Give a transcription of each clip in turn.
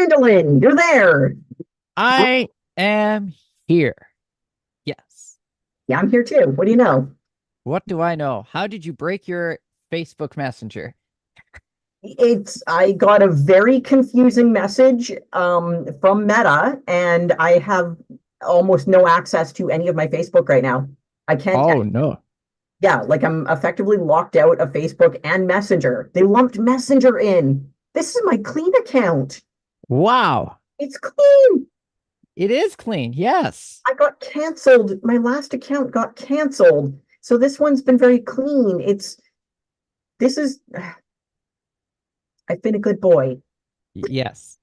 Randolin, you're there. I am here. Yes. Yeah, I'm here too. What do you know? What do I know? How did you break your Facebook Messenger? I got a very confusing message from Meta, and I have almost no access to any of my Facebook right now. I can't, Oh no. yeah, like I'm effectively locked out of Facebook and Messenger. They lumped Messenger in. This is my clean account. Wow. It's clean. It is clean. Yes. I got canceled. My last account got canceled. So this one's been very clean. This is, I've been a good boy, Yes.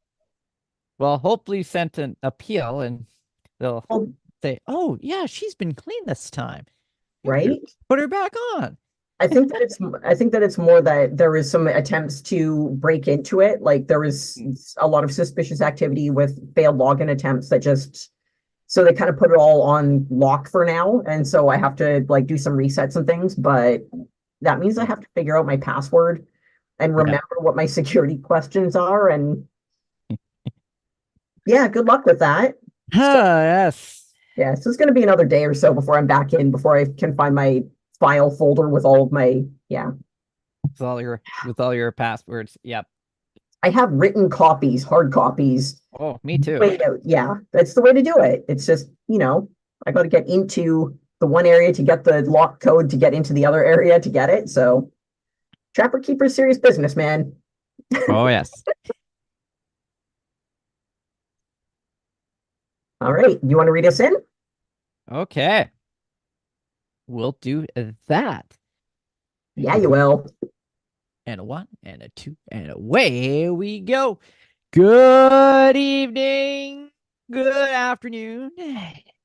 Well, hopefully you sent an appeal and they'll well, say, "Oh, yeah, she's been clean this time. Here, right? put her back on." I think that it's more that there is some attempts to break into it. Like there was a lot of suspicious activity with failed login attempts that just so they kind of put it all on lock for now. And so I have to like do some resets and things, but that means I have to figure out my password and Yeah. remember what my security questions are. And yeah, good luck with that. So Ah, yes. yeah, so it's going to be another day or so before I'm back in, before I can find my file folder with all of my, yeah. With all your passwords. Yep. I have written copies, hard copies. Oh, me too. Wait out. Yeah, that's the way to do it. It's just, I got to get into the one area to get the lock code to get into the other area to get it. So Trapper Keeper serious business, man. Oh, yes. All right. You want to read us in? Okay. We'll do that. Yeah, you will. And a one and a two and away we go. Good evening. Good afternoon.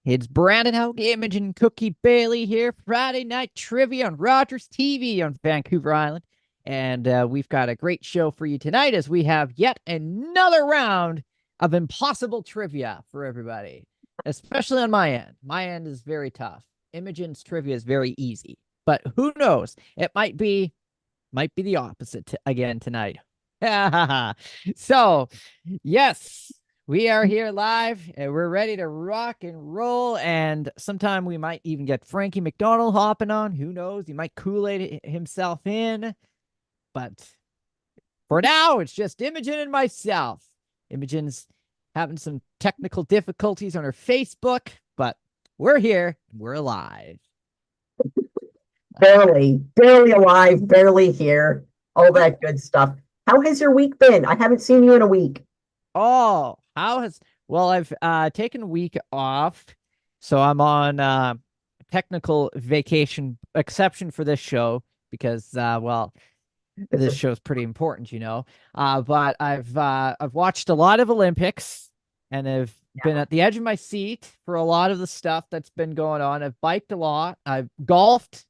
It's Brandon Hoke, Imogen Cookie Bailey here. Friday night trivia on Rogers TV on Vancouver Island. And we've got a great show for you tonight as we have yet another round of impossible trivia for everybody, especially on my end. My end is very tough. Imogen's trivia is very easy, but who knows? It might be the opposite again tonight. So, yes, we are here live and we're ready to rock and roll. And sometime we might even get Frankie McDonald hopping on. Who knows? He might Kool-Aid himself in. But for now, it's just Imogen and myself. Imogen's having some technical difficulties on her Facebook, but we're here. We're alive. Barely alive, barely here. All that good stuff. How has your week been? I haven't seen you in a week. Oh, well, I've taken a week off, so I'm on technical vacation exception for this show because well, this show's pretty important, you know. But I've watched a lot of Olympics and I've been at the edge of my seat for a lot of the stuff that's been going on. I've biked a lot. I've golfed.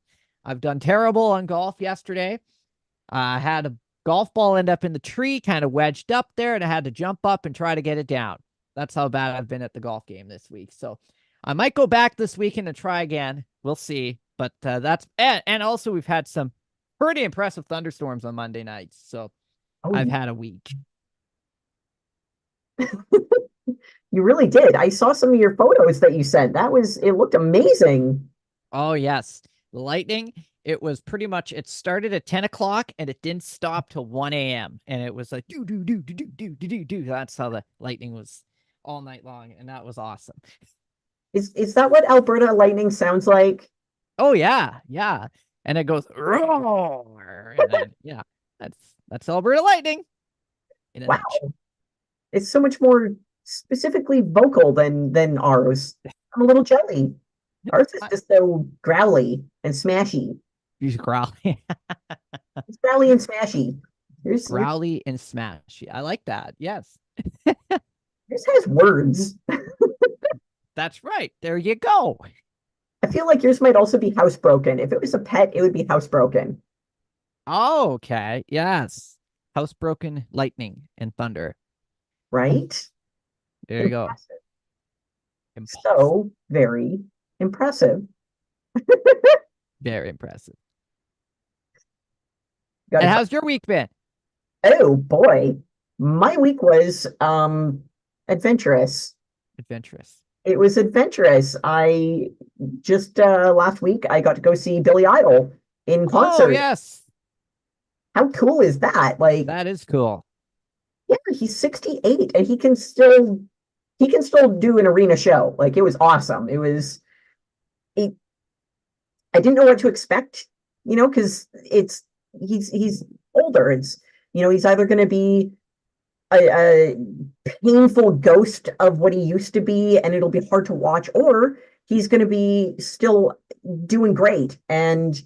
I've done terrible on golf yesterday. I had a golf ball end up in the tree, kind of wedged up there, and I had to jump up and try to get it down. That's how bad I've been at the golf game this week. So I might go back this weekend and try again. We'll see. But that's and also we've had some pretty impressive thunderstorms on Monday nights. So I've Oh, had a week. you really did. I saw some of your photos that you sent. It looked amazing. Oh yes, the lightning. It was pretty much. It started at 10 o'clock and it didn't stop till 1 a.m. And it was like do do do do do do do do do. That's how the lightning was all night long, and that was awesome. Is that what Alberta lightning sounds like? Oh yeah, yeah. And it goes roar, and then yeah, that's Alberta lightning in a nutshell. Wow. It's so much more specifically vocal than ours. I'm a little jelly. Ours is I, just so growly and smashy. you growly, It's growly and smashy. Yours growly and smashy. I like that. Yes, yours has words. that's right. There you go. I feel like yours might also be housebroken. If it was a pet, it would be housebroken, Oh, okay. Yes. Housebroken lightning and thunder. right? There you go. Impressive. Impulse. So very impressive. Very impressive. Got And to how's your week been? Oh boy. My week was adventurous. Adventurous. It was adventurous. I just last week I got to go see Billy Idol in Oh, concert. yes. How cool is that? Like, That is cool. yeah, he's 68 and he can still do an arena show. Like it was awesome. It, I didn't know what to expect, because he's older. He's either going to be a painful ghost of what he used to be, and it'll be hard to watch, or he's going to be still doing great. And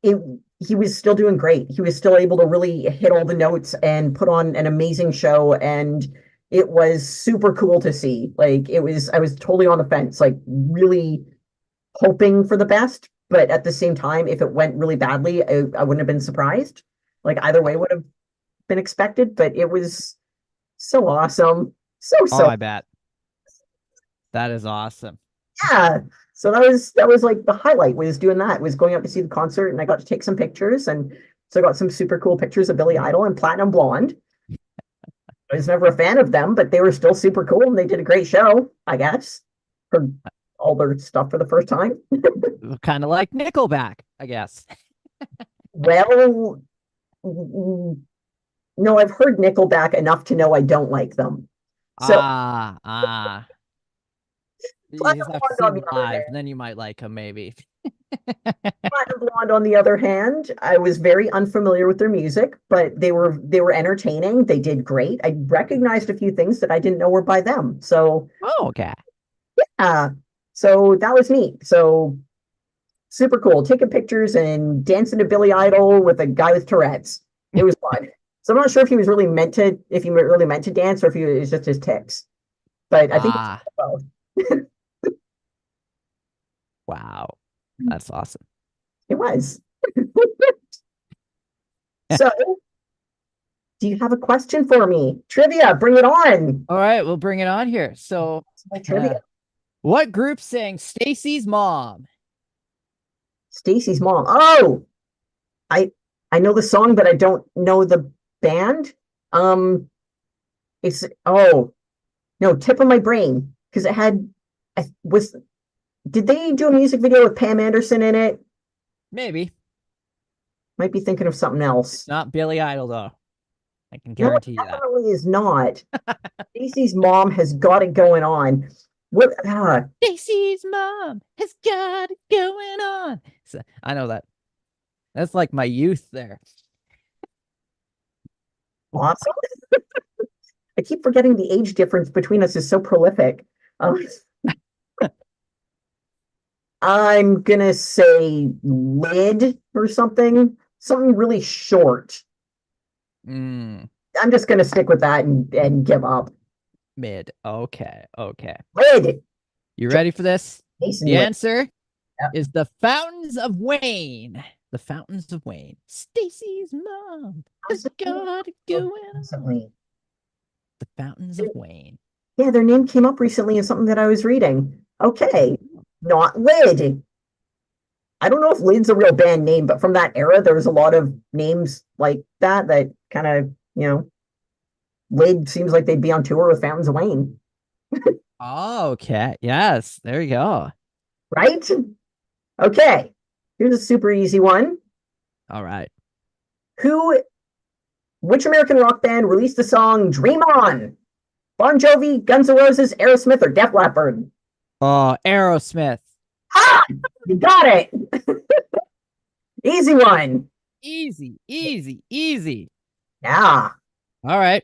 it, he was still doing great. He was still able to really hit all the notes and put on an amazing show. And it was super cool to see. I was totally on the fence, like really hoping for the best, but at the same time, if it went really badly, I wouldn't have been surprised. Like either way would have been expected, but it was so awesome. Oh, So I bet. That is awesome. yeah. So that was like the highlight was doing that, was going out to see the concert, and I got to take some pictures, and so I got some super cool pictures of Billy Idol and Platinum Blonde. I was never a fan of them, but they were still super cool and they did a great show, I guess. Heard all their stuff for the first time. Kind of like Nickelback, I guess. Well, no, I've heard Nickelback enough to know I don't like them. So Ah. You Platinum just have to Blonde see on them the other live, hand, then you might like them, maybe. Platinum Blonde on the other hand, I was very unfamiliar with their music, but they were entertaining. They did great. I recognized a few things that I didn't know were by them. So Oh, okay. uh so that was neat. So super cool. Taking pictures and dancing to Billy Idol with a guy with Tourette's. It was fun. So I'm not sure if he really meant to dance or if he was just his tics. But I think it's Ah, both. wow. That's awesome. It was. So, do you have a question for me? Trivia, bring it on. All right, we'll bring it on here. So, My uh, trivia. what group sang Stacy's Mom? Stacy's mom. Oh, I I know the song, but I don't know the band. Um, it's no, tip of my brain because it had. I was Did they do a music video with Pam Anderson in it? Maybe. Might be thinking of something It's else. not Billy Idol, though. I can No, it guarantee you that. definitely is not. Stacy's mom has got it going on. What? Stacy's mom has got it going on. So, I know that. That's like my youth there. Awesome. I keep forgetting the age difference between us is so prolific. Um, I'm gonna say lid or something really short. Mm, I'm just gonna stick with that and give up. mid. Okay. Okay. Lid. You ready for this? Jason The Lid. answer Yeah. is the Fountains of Wayne. The Fountains of Wayne. Stacy's mom has got it going on. Recently. The Fountains of Wayne. Yeah, their name came up recently in something that I was reading. Okay, not lid. I don't know if Lid's a real band name, but from that era, there was a lot of names like that kind of, Lid seems like they'd be on tour with Fountains of Wayne, Oh, okay. Yes. There you go. right? Okay, here's a super easy one. All right. Who, which American rock band released the song Dream On? Bon Jovi, Guns N' Roses, Aerosmith, or Def Leppard? Oh, Aerosmith. Ah, you got it. Easy one. Easy, easy, easy. Yeah. All right.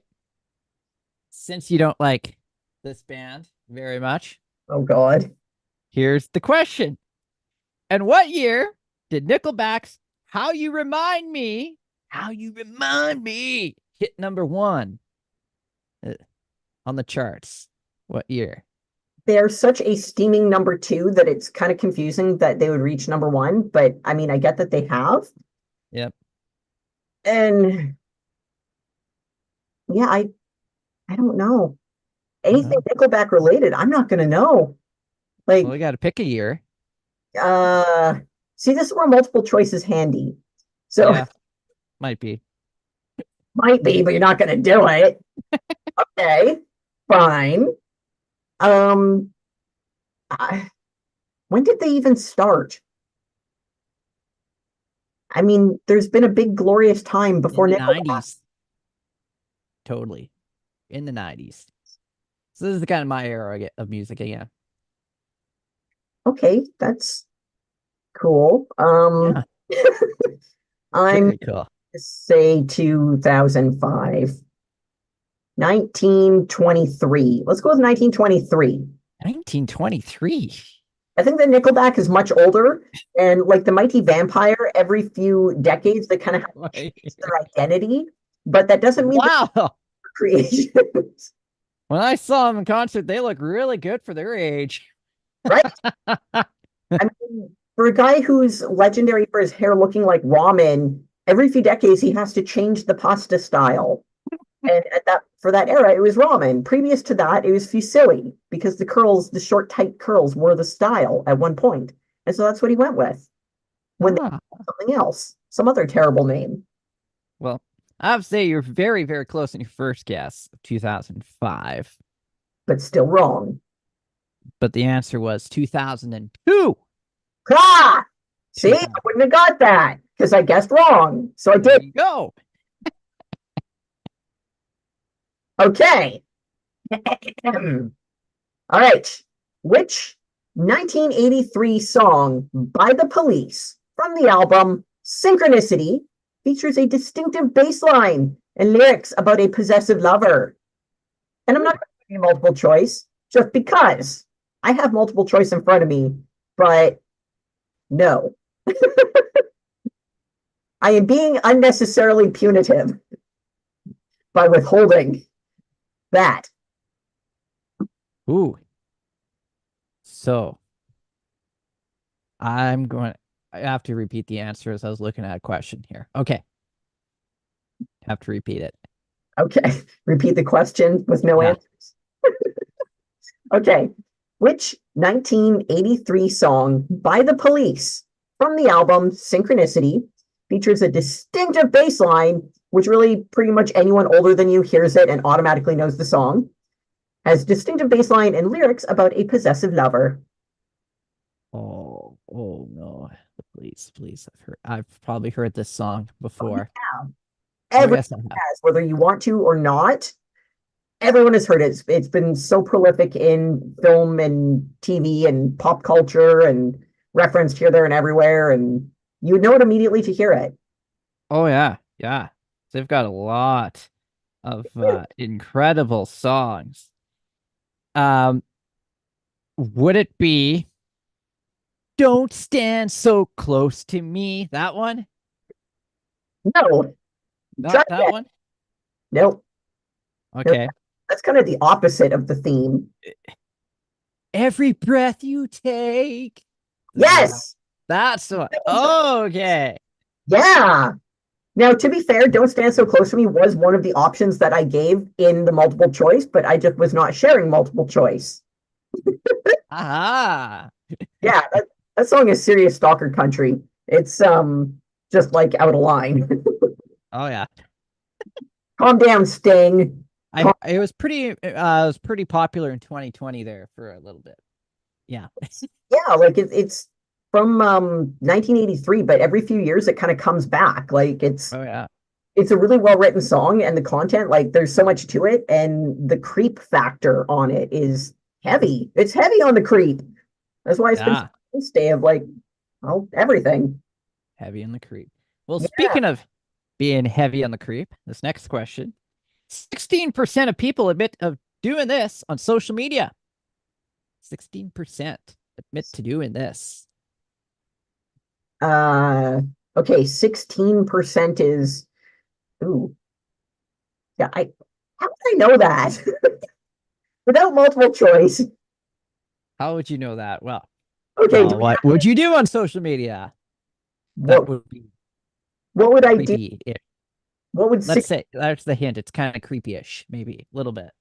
Since you don't like this band very much, Oh God. here's the question. And what year did Nickelback's How You Remind Me hit number one on the charts? What year? They're such a steaming number two that it's kind of confusing that they would reach number one, but I mean, I get that they have. Yep. And yeah, I don't know. Anything Nickelback related, I'm not gonna know. Like, Well, we got to pick a year. see, this is where multiple choice is handy. So Yeah, might be. Might be, but you're not gonna do it. Okay, fine. Um, I, when did they even start? I mean, there's been a big glorious time In before the Nickelback. 90s. Totally. In the 90s. So this is the kind of my era of music again. Okay, that's cool. Yeah. I'm Very gonna cool. say 2005. 1923. Let's go with 1923. 1923. I think that Nickelback is much older, and like the Mighty Vampire, every few decades they kind of have to change their identity, but that doesn't mean they're Wow. creations, When I saw them in concert, they look really good for their age. right? I mean, for a guy who's legendary for his hair looking like ramen, every few decades he has to change the pasta style. And at that for that era, it was ramen. Previous to that, it was fusilli because the curls, the short, tight curls, were the style at one point. And so that's what he went with when they Ah, had something else, some other terrible name, well, I have to say you're very, very close in your first guess of 2005, but still wrong. but the answer was 2002. Ah! See, I 2000. wouldn't have got that because I guessed wrong. So I There did. you go. Okay. All right. Which 1983 song by The Police from the album Synchronicity features a distinctive bass line and lyrics about a possessive lover? And I'm not going to give you multiple choice just because I have multiple choice in front of me, but no. I am being unnecessarily punitive by withholding that. Ooh. So I have to repeat the answer as I was looking at a question here. Okay. Have to repeat it. Okay. Repeat the question with no Yeah. answers. Okay. Which 1983 song by The Police from the album Synchronicity features a distinctive bass line, which really pretty much anyone older than you hears it and automatically knows the song, has distinctive bass line and lyrics about a possessive lover? Oh no. Please. I've probably heard this song before. Oh, Everyone yes, I have. has, whether you want to or not. Everyone has heard it. It's been so prolific in film and TV and pop culture and referenced here, there, and everywhere. And you would know it immediately to hear it. Oh yeah. Yeah. They've got a lot of incredible songs. Um, would it be Don't Stand So Close to Me? That one? No, try Not that again. one? Nope. Nope. Okay. That's kind of the opposite of the theme. Every breath you take. Yes. That's one. Oh, okay. Yeah. Now, to be fair, Don't Stand So Close to Me was one of the options that I gave in the multiple choice, but I just was not sharing multiple choice. Aha. Yeah, that song is serious stalker country. It's just like out of line. Oh yeah. Calm down, Sting. It was pretty popular in 2020 there for a little bit. Yeah. Yeah, like it's from 1983, but every few years it kind of comes back. Like Oh yeah. it's a really well written song, and the content, like there's so much to it, and the creep factor on it is heavy. It's heavy on the creep. That's why it's been Yeah. such a mainstay of like, well, everything. Heavy on the creep. Well, Yeah. speaking of being heavy on the creep, this next question. 16% of people admit of doing this on social media. 16% admit to doing this. Okay, 16% is ooh. Yeah, I how would I know that? Without multiple choice. How would you know that? Okay, do we What would you do on social media? That what would be what would I do? creepy. What would Let's six say that's the hint. It's kind of creepy-ish, maybe a little bit.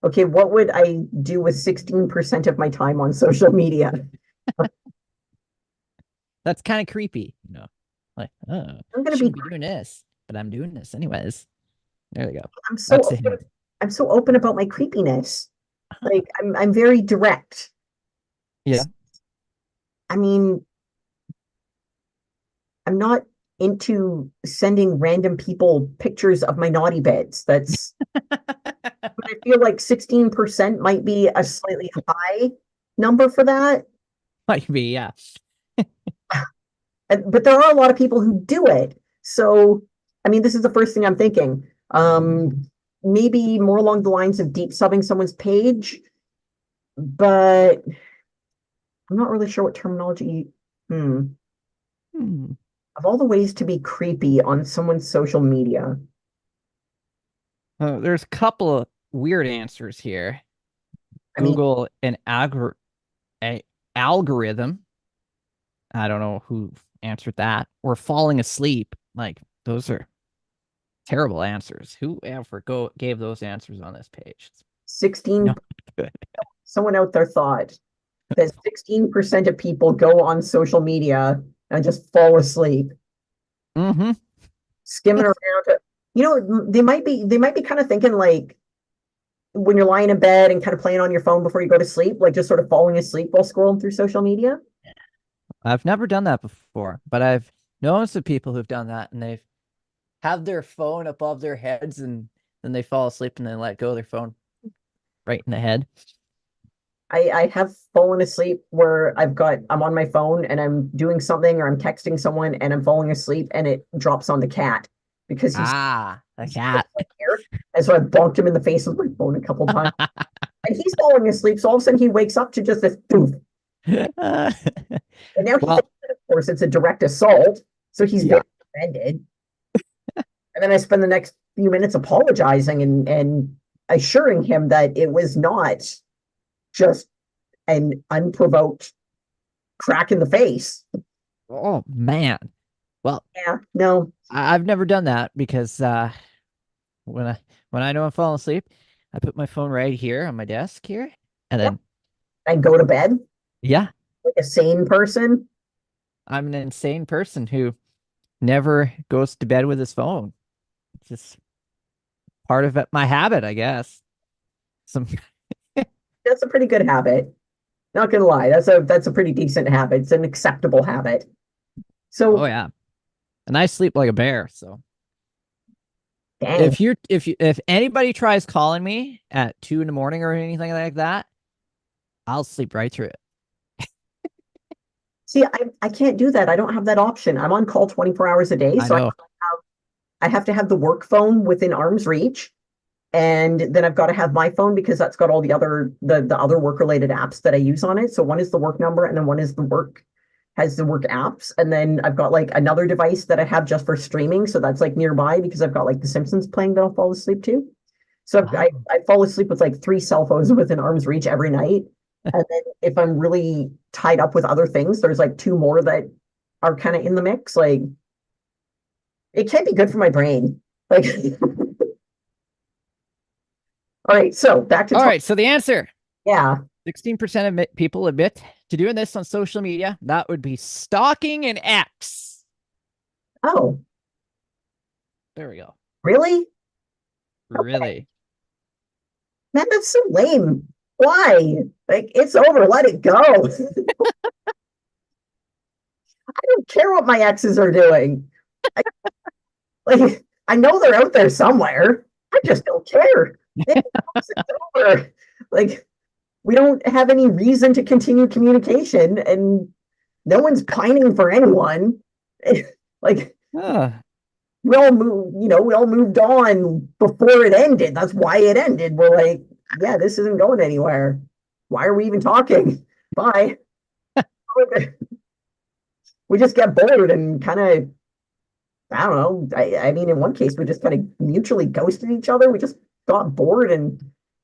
okay, what would I do with 16% of my time on social media? That's kind of creepy. Like, oh, I'm gonna be shouldn't be doing this. but I'm doing this anyways. There we go. I'm so That's the open, hint. I'm so open about my creepiness. Like I'm very direct. Yeah. I mean, I'm not into sending random people pictures of my naughty bits. I feel like 16% might be a slightly high number for that. Might be, yeah. But there are a lot of people who do it. So, I mean, this is the first thing I'm thinking. Maybe more along the lines of deep subbing someone's page, but I'm not really sure what terminology. Hmm. Hmm. Of all the ways to be creepy on someone's social media, There's a couple of weird answers here. I mean, Google an algorithm. I don't know who answered that. Or falling asleep. Like, those are terrible answers. Who ever gave those answers on this page? 16, No good. someone out there thought that 16% of people go on social media and just fall asleep, Mm-hmm. skimming around. They might be kind of thinking like when you're lying in bed and kind of playing on your phone before you go to sleep, like just sort of falling asleep while scrolling through social media. I've never done that before, but I've known some people who've done that and they've have their phone above their heads and then they fall asleep and then let go of their phone right in the head. I have fallen asleep where I'm on my phone and I'm doing something or I'm texting someone and I'm falling asleep and it drops on the cat because Ah, the he's cat. here. And so I bonked him in the face with my phone a couple times. And he's falling asleep. So all of a sudden he wakes up to just this poof. And now he Well, thinks that, of course, it's a direct assault. So he's yeah. very offended. And then I spend the next few minutes apologizing and assuring him that it was not just an unprovoked crack in the face. Oh man. Well, Yeah, no, I've never done that because when I when I know I'm falling asleep, I put my phone right here on my desk here, and yeah. then I go to bed yeah, like a sane person. I'm an insane person who never goes to bed with his phone. It's just part of my habit, I guess. Some That's a pretty good habit. Not gonna lie, that's a pretty decent habit. It's an acceptable habit. oh So, yeah, and I sleep like a bear. So dang. if anybody tries calling me at 2 in the morning or anything like that, I'll sleep right through it. See, I can't do that. I don't have that option. I'm on call 24 hours a day, I so know. I have to have the work phone within arm's reach. And then I've got to have my phone because that's got all the other work related apps that I use on it. So one is the work number and then one is the work has the work apps. And then I've got like another device that I have just for streaming. So that's like nearby because I've got like The Simpsons playing that I'll fall asleep to. So I fall asleep with like three cell phones within arm's reach every night. And then if I'm really tied up with other things, there's like two more that are kind of in the mix. Like it can't be good for my brain. Like, all right, so back to All right, so the answer yeah. 16% of people admit to doing this on social media. That would be stalking an ex. Oh, There we go. really? Really? Man, that's so lame. Why? Like, it's over. Let it go. I don't care what my exes are doing. I, like, I know they're out there somewhere. I just don't care. It's over. Like, we don't have any reason to continue communication, and no one's pining for anyone. Like, Ah, we all moved on before it ended. That's why it ended. We're like, yeah, this isn't going anywhere. Why are we even talking? Bye. We just get bored and kind of, I don't know. I mean, in one case, we just kind of mutually ghosted each other. We just got bored and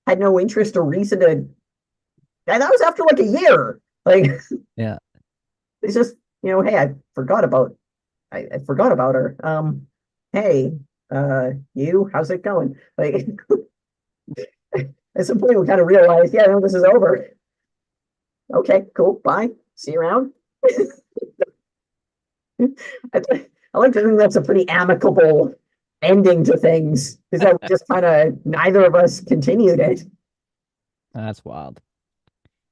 had no interest or reason to. And that was after like a year. Like, yeah. it's just, hey, I forgot about her. Hey, you, how's it going? Like, at some point, we kind of realized, yeah, no, this is over. Okay, cool. Bye. See you around. I, I like to think that's a pretty amicable ending to things is that we just kind of neither of us continued it. That's wild.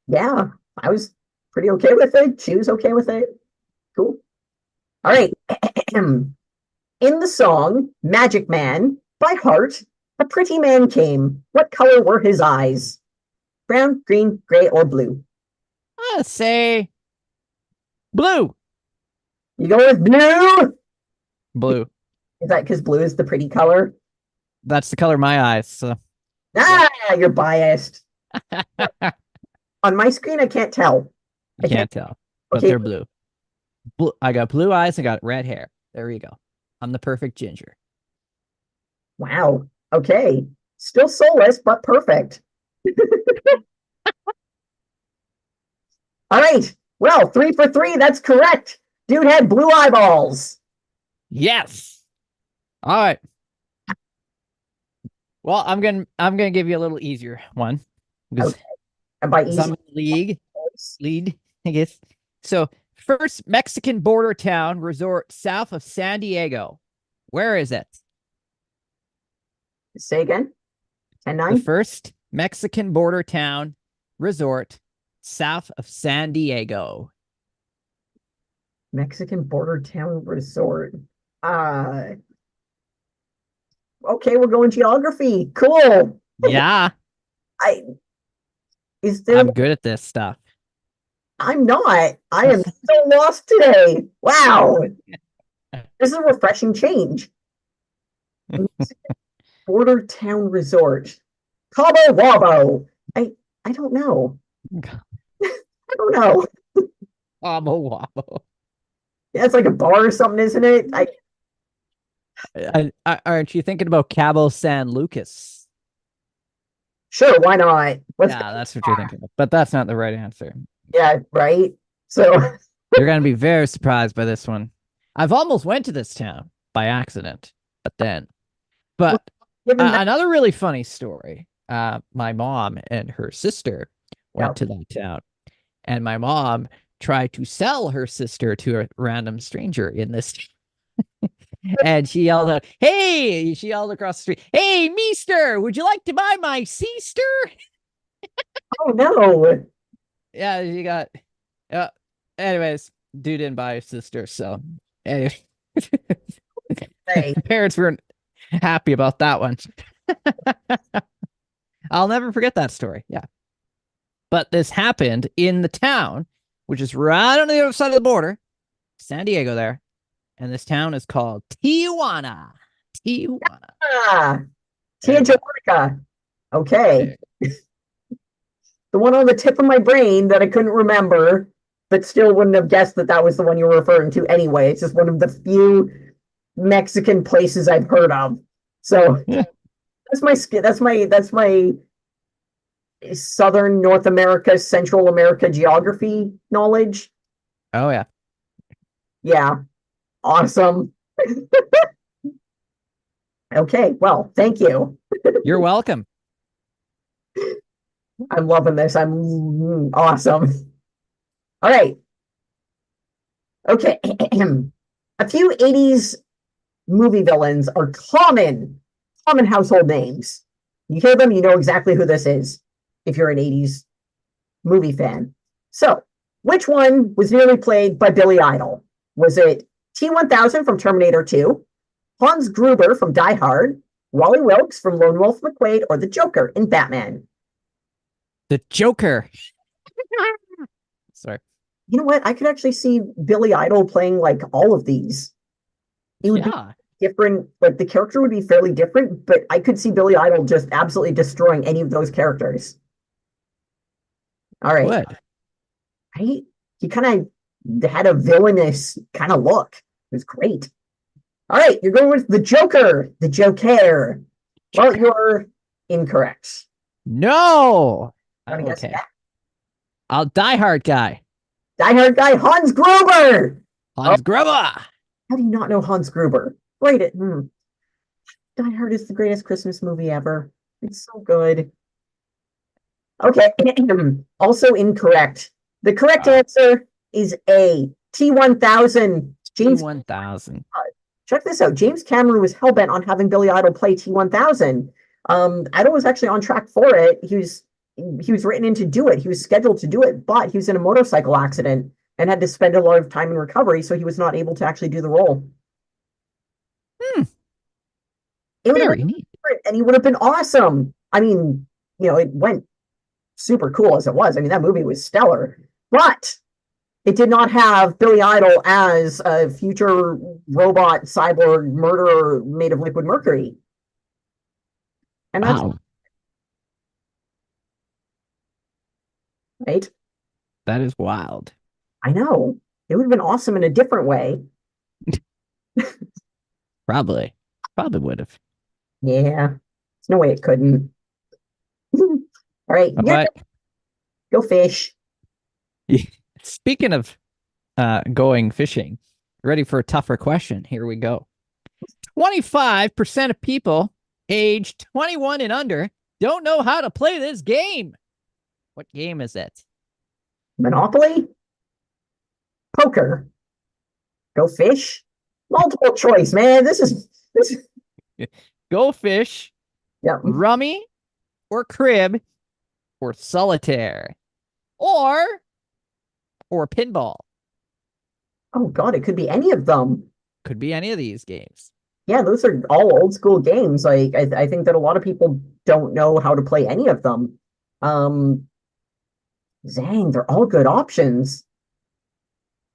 Yeah, I was pretty okay with it. She was okay with it. Cool. All right. In the song Magic Man by Heart, a pretty man came. What color were his eyes? Brown, green, gray, or blue? I say blue. You go with blue? Blue. Is that because blue is the pretty color? That's the color of my eyes. So Ah, you're biased. you On my screen, I can't tell. I can't tell, but Okay. they're blue. I got blue eyes. I got red hair. There you go. I'm the perfect ginger. Wow. Okay. Still soulless, but perfect. All right. Well, 3 for 3. That's correct. Dude had blue eyeballs. Yes. All right. Well, I'm gonna give you a little easier one because Okay. And by easy, some lead, I guess. So, first Mexican border town resort south of San Diego. Where is it? say again. 10 The 9. first Mexican border town resort south of San Diego. Mexican border town resort. Uh, okay, we're going geography. Cool. Yeah, I is there I'm good at this stuff. I'm not. I am so lost today. Wow. This is a refreshing change. Border town resort. Cabo Wabo. I don't know. I don't know. Wobble wobble. Yeah, it's like a bar or something, isn't it? Aren't you thinking about Cabo San Lucas? Sure, why not? Let's Yeah, that's what you're thinking of, but that's not the right answer. yeah, right. So You're gonna be very surprised by this one. I've almost went to this town by accident, but given that another really funny story. My mom and her sister went Yeah. to that town, and my mom tried to sell her sister to a random stranger in this. And she yelled out, "Hey!" She yelled across the street, "Hey, meester, would you like to buy my sister?" oh no. Yeah, you got. Uh, anyways, dude didn't buy his sister, so anyway, Hey, parents weren't happy about that one. I'll never forget that story. Yeah, but this happened in the town, which is right on the other side of the border, San Diego there, and this town is called Tijuana. Tijuana. Tia Jamarca. Okay. The one on the tip of my brain that I couldn't remember, but still wouldn't have guessed that that was the one you were referring to anyway. It's just one of the few Mexican places I've heard of. So that's my Southern North America, Central America geography knowledge. Oh yeah. Yeah. Awesome. Okay, well, thank you. You're welcome. I'm loving this. I'm awesome. All right. Okay. A few 80s movie villains are common household names. You hear them, you know exactly who this is if you're an 80s movie fan. So, which one was nearly played by Billy Idol? Was it T-1000 from Terminator 2, Hans Gruber from Die Hard, Wally Wilkes from Lone Wolf McQuade, or the Joker in Batman? The Joker. Sorry. You know what? I could actually see Billy Idol playing like all of these. It would be different, like the character would be fairly different, but I could see Billy Idol just absolutely destroying any of those characters. All right. What? Right? He kind of had a villainous kind of look. It was great. All right, you're going with the Joker. The Joker. Well, you're incorrect. No. Wanna guess Okay. that? I'll Die Hard guy. Die Hard guy, Hans Gruber. Hans Gruber. How do you not know Hans Gruber? Great. Die Hard is the greatest Christmas movie ever. It's so good. Okay. Also incorrect. The correct answer is A. T-1000. James 1000. check this out. James Cameron was hell-bent on having Billy Idol play T-1000. Idol was actually on track for it. He was written in to do it. He was scheduled to do it, but he was in a motorcycle accident and had to spend a lot of time in recovery, so he was not able to actually do the role. It would have Very been neat. different, and he would have been awesome. I mean, it went super cool as it was. I mean, that movie was stellar, but it did not have Billy Idol as a future robot cyborg murderer made of liquid mercury. And that's Wow, right. that is wild. I know. It would have been awesome in a different way. Probably would have. Yeah. There's no way it couldn't. All right. All Yeah, right. go fish. Speaking of going fishing, ready for a tougher question? Here we go. 25% of people aged 21 and under don't know how to play this game. What game is it? Monopoly? Poker? Go fish? Multiple choice, man. This is Go fish, yeah. rummy, or crib, or solitaire, or pinball. Oh God, it could be any of them. Could be any of these games. Yeah, those are all old school games. Like I think that a lot of people don't know how to play any of them. Zang, they're all good options.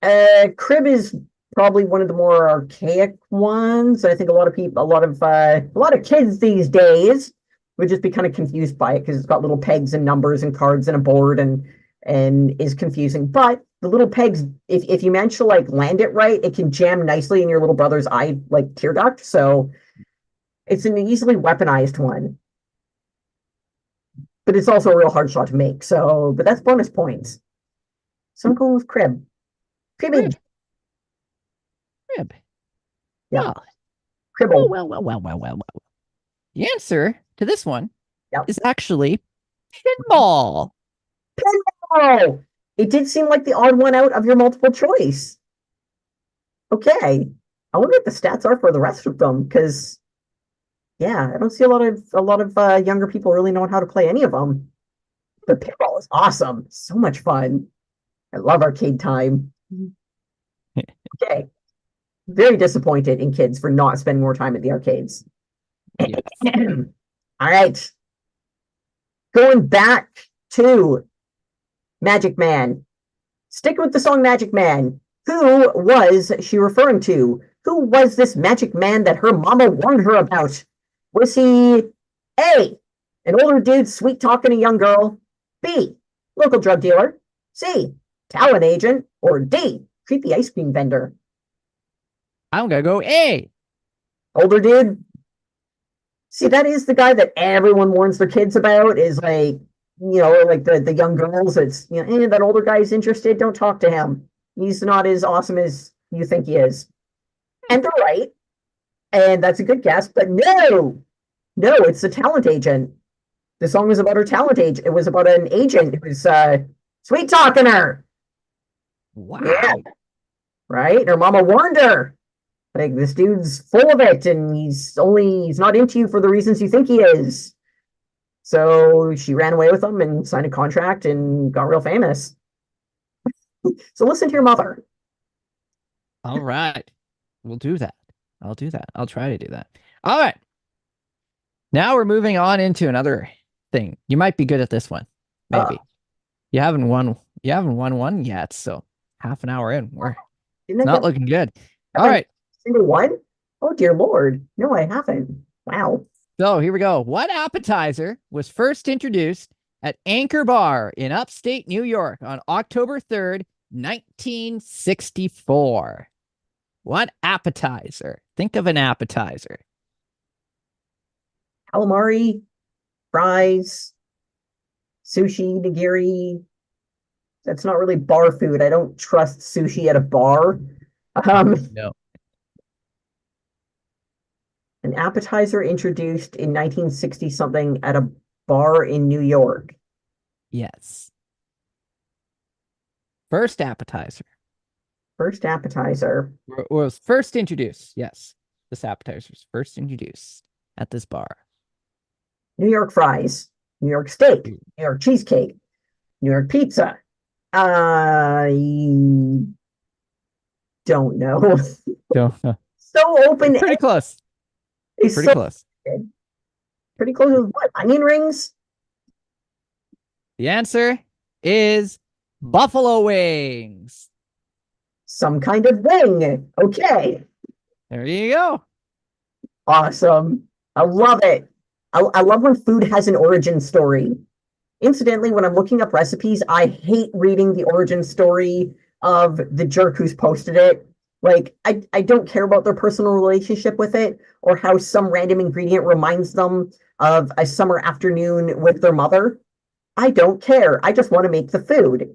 Crib is probably one of the more archaic ones. I think a lot of people, a lot of kids these days would just be kind of confused by it because it's got little pegs and numbers and cards and a board and is confusing. But the little pegs, if you manage to like land it right, it can jam nicely in your little brother's eye like tear duct. So it's an easily weaponized one. But it's also a real hard shot to make. So, but that's bonus points. So I'm going with crib. Cribbage. Crib. Yeah. Well, Cribble. well. The answer to this one Yep. is actually pinball. Oh, it did seem like the odd one out of your multiple choice. Okay. I wonder what the stats are for the rest of them, because yeah, I don't see a lot of younger people really knowing how to play any of them. But pinball is awesome. So much fun. I love arcade time. Okay. Very disappointed in kids for not spending more time at the arcades. Yes. All right. Going back to Magic Man. Stick with the song Magic Man. Who was she referring to? Who was this Magic Man that her mama warned her about? Was he A, an older dude sweet talking a young girl? B, local drug dealer? C, talent agent? Or D, creepy ice cream vendor? I'm gonna go A. Older dude? See, that is the guy that everyone warns their kids about, is like, like the young girls. It's, that older guy is interested. Don't talk to him. He's not as awesome as you think he is. And they're right. And that's a good guess. But no, it's the talent agent. The song was about her talent agent. It was about an agent who was sweet talking her. Wow. Yeah. Right? Her mama warned her. Like, this dude's full of it, and he's not into you for the reasons you think he is. So she ran away with him and signed a contract and got real famous. So listen to your mother. All right. We'll do that. I'll do that. I'll try to do that. All right. Now we're moving on into another thing. You might be good at this one. Maybe. You haven't won one yet, so half an hour in. It's not looking good. All right. Single one? Oh dear Lord. No, I haven't. Wow. So here we go. What appetizer was first introduced at Anchor Bar in upstate New York on October 3rd, 1964? What appetizer? Think of an appetizer. Calamari, fries, sushi, nigiri. That's not really bar food. I don't trust sushi at a bar. No. An appetizer introduced in 1960 something at a bar in New York. Yes. First appetizer. First appetizer. Was first introduced. Yes. this appetizer was first introduced at this bar? New York fries, New York steak, New York cheesecake, New York pizza. I don't know. Don't know. So open. Pretty close. It's Pretty so close. pretty close with what? Onion rings? The answer is buffalo wings. Some kind of wing. Okay. There you go. Awesome. I love it. I love when food has an origin story. Incidentally, when I'm looking up recipes, I hate reading the origin story of the jerk who's posted it. Like, I don't care about their personal relationship with it or how some random ingredient reminds them of a summer afternoon with their mother. I don't care. I just want to make the food.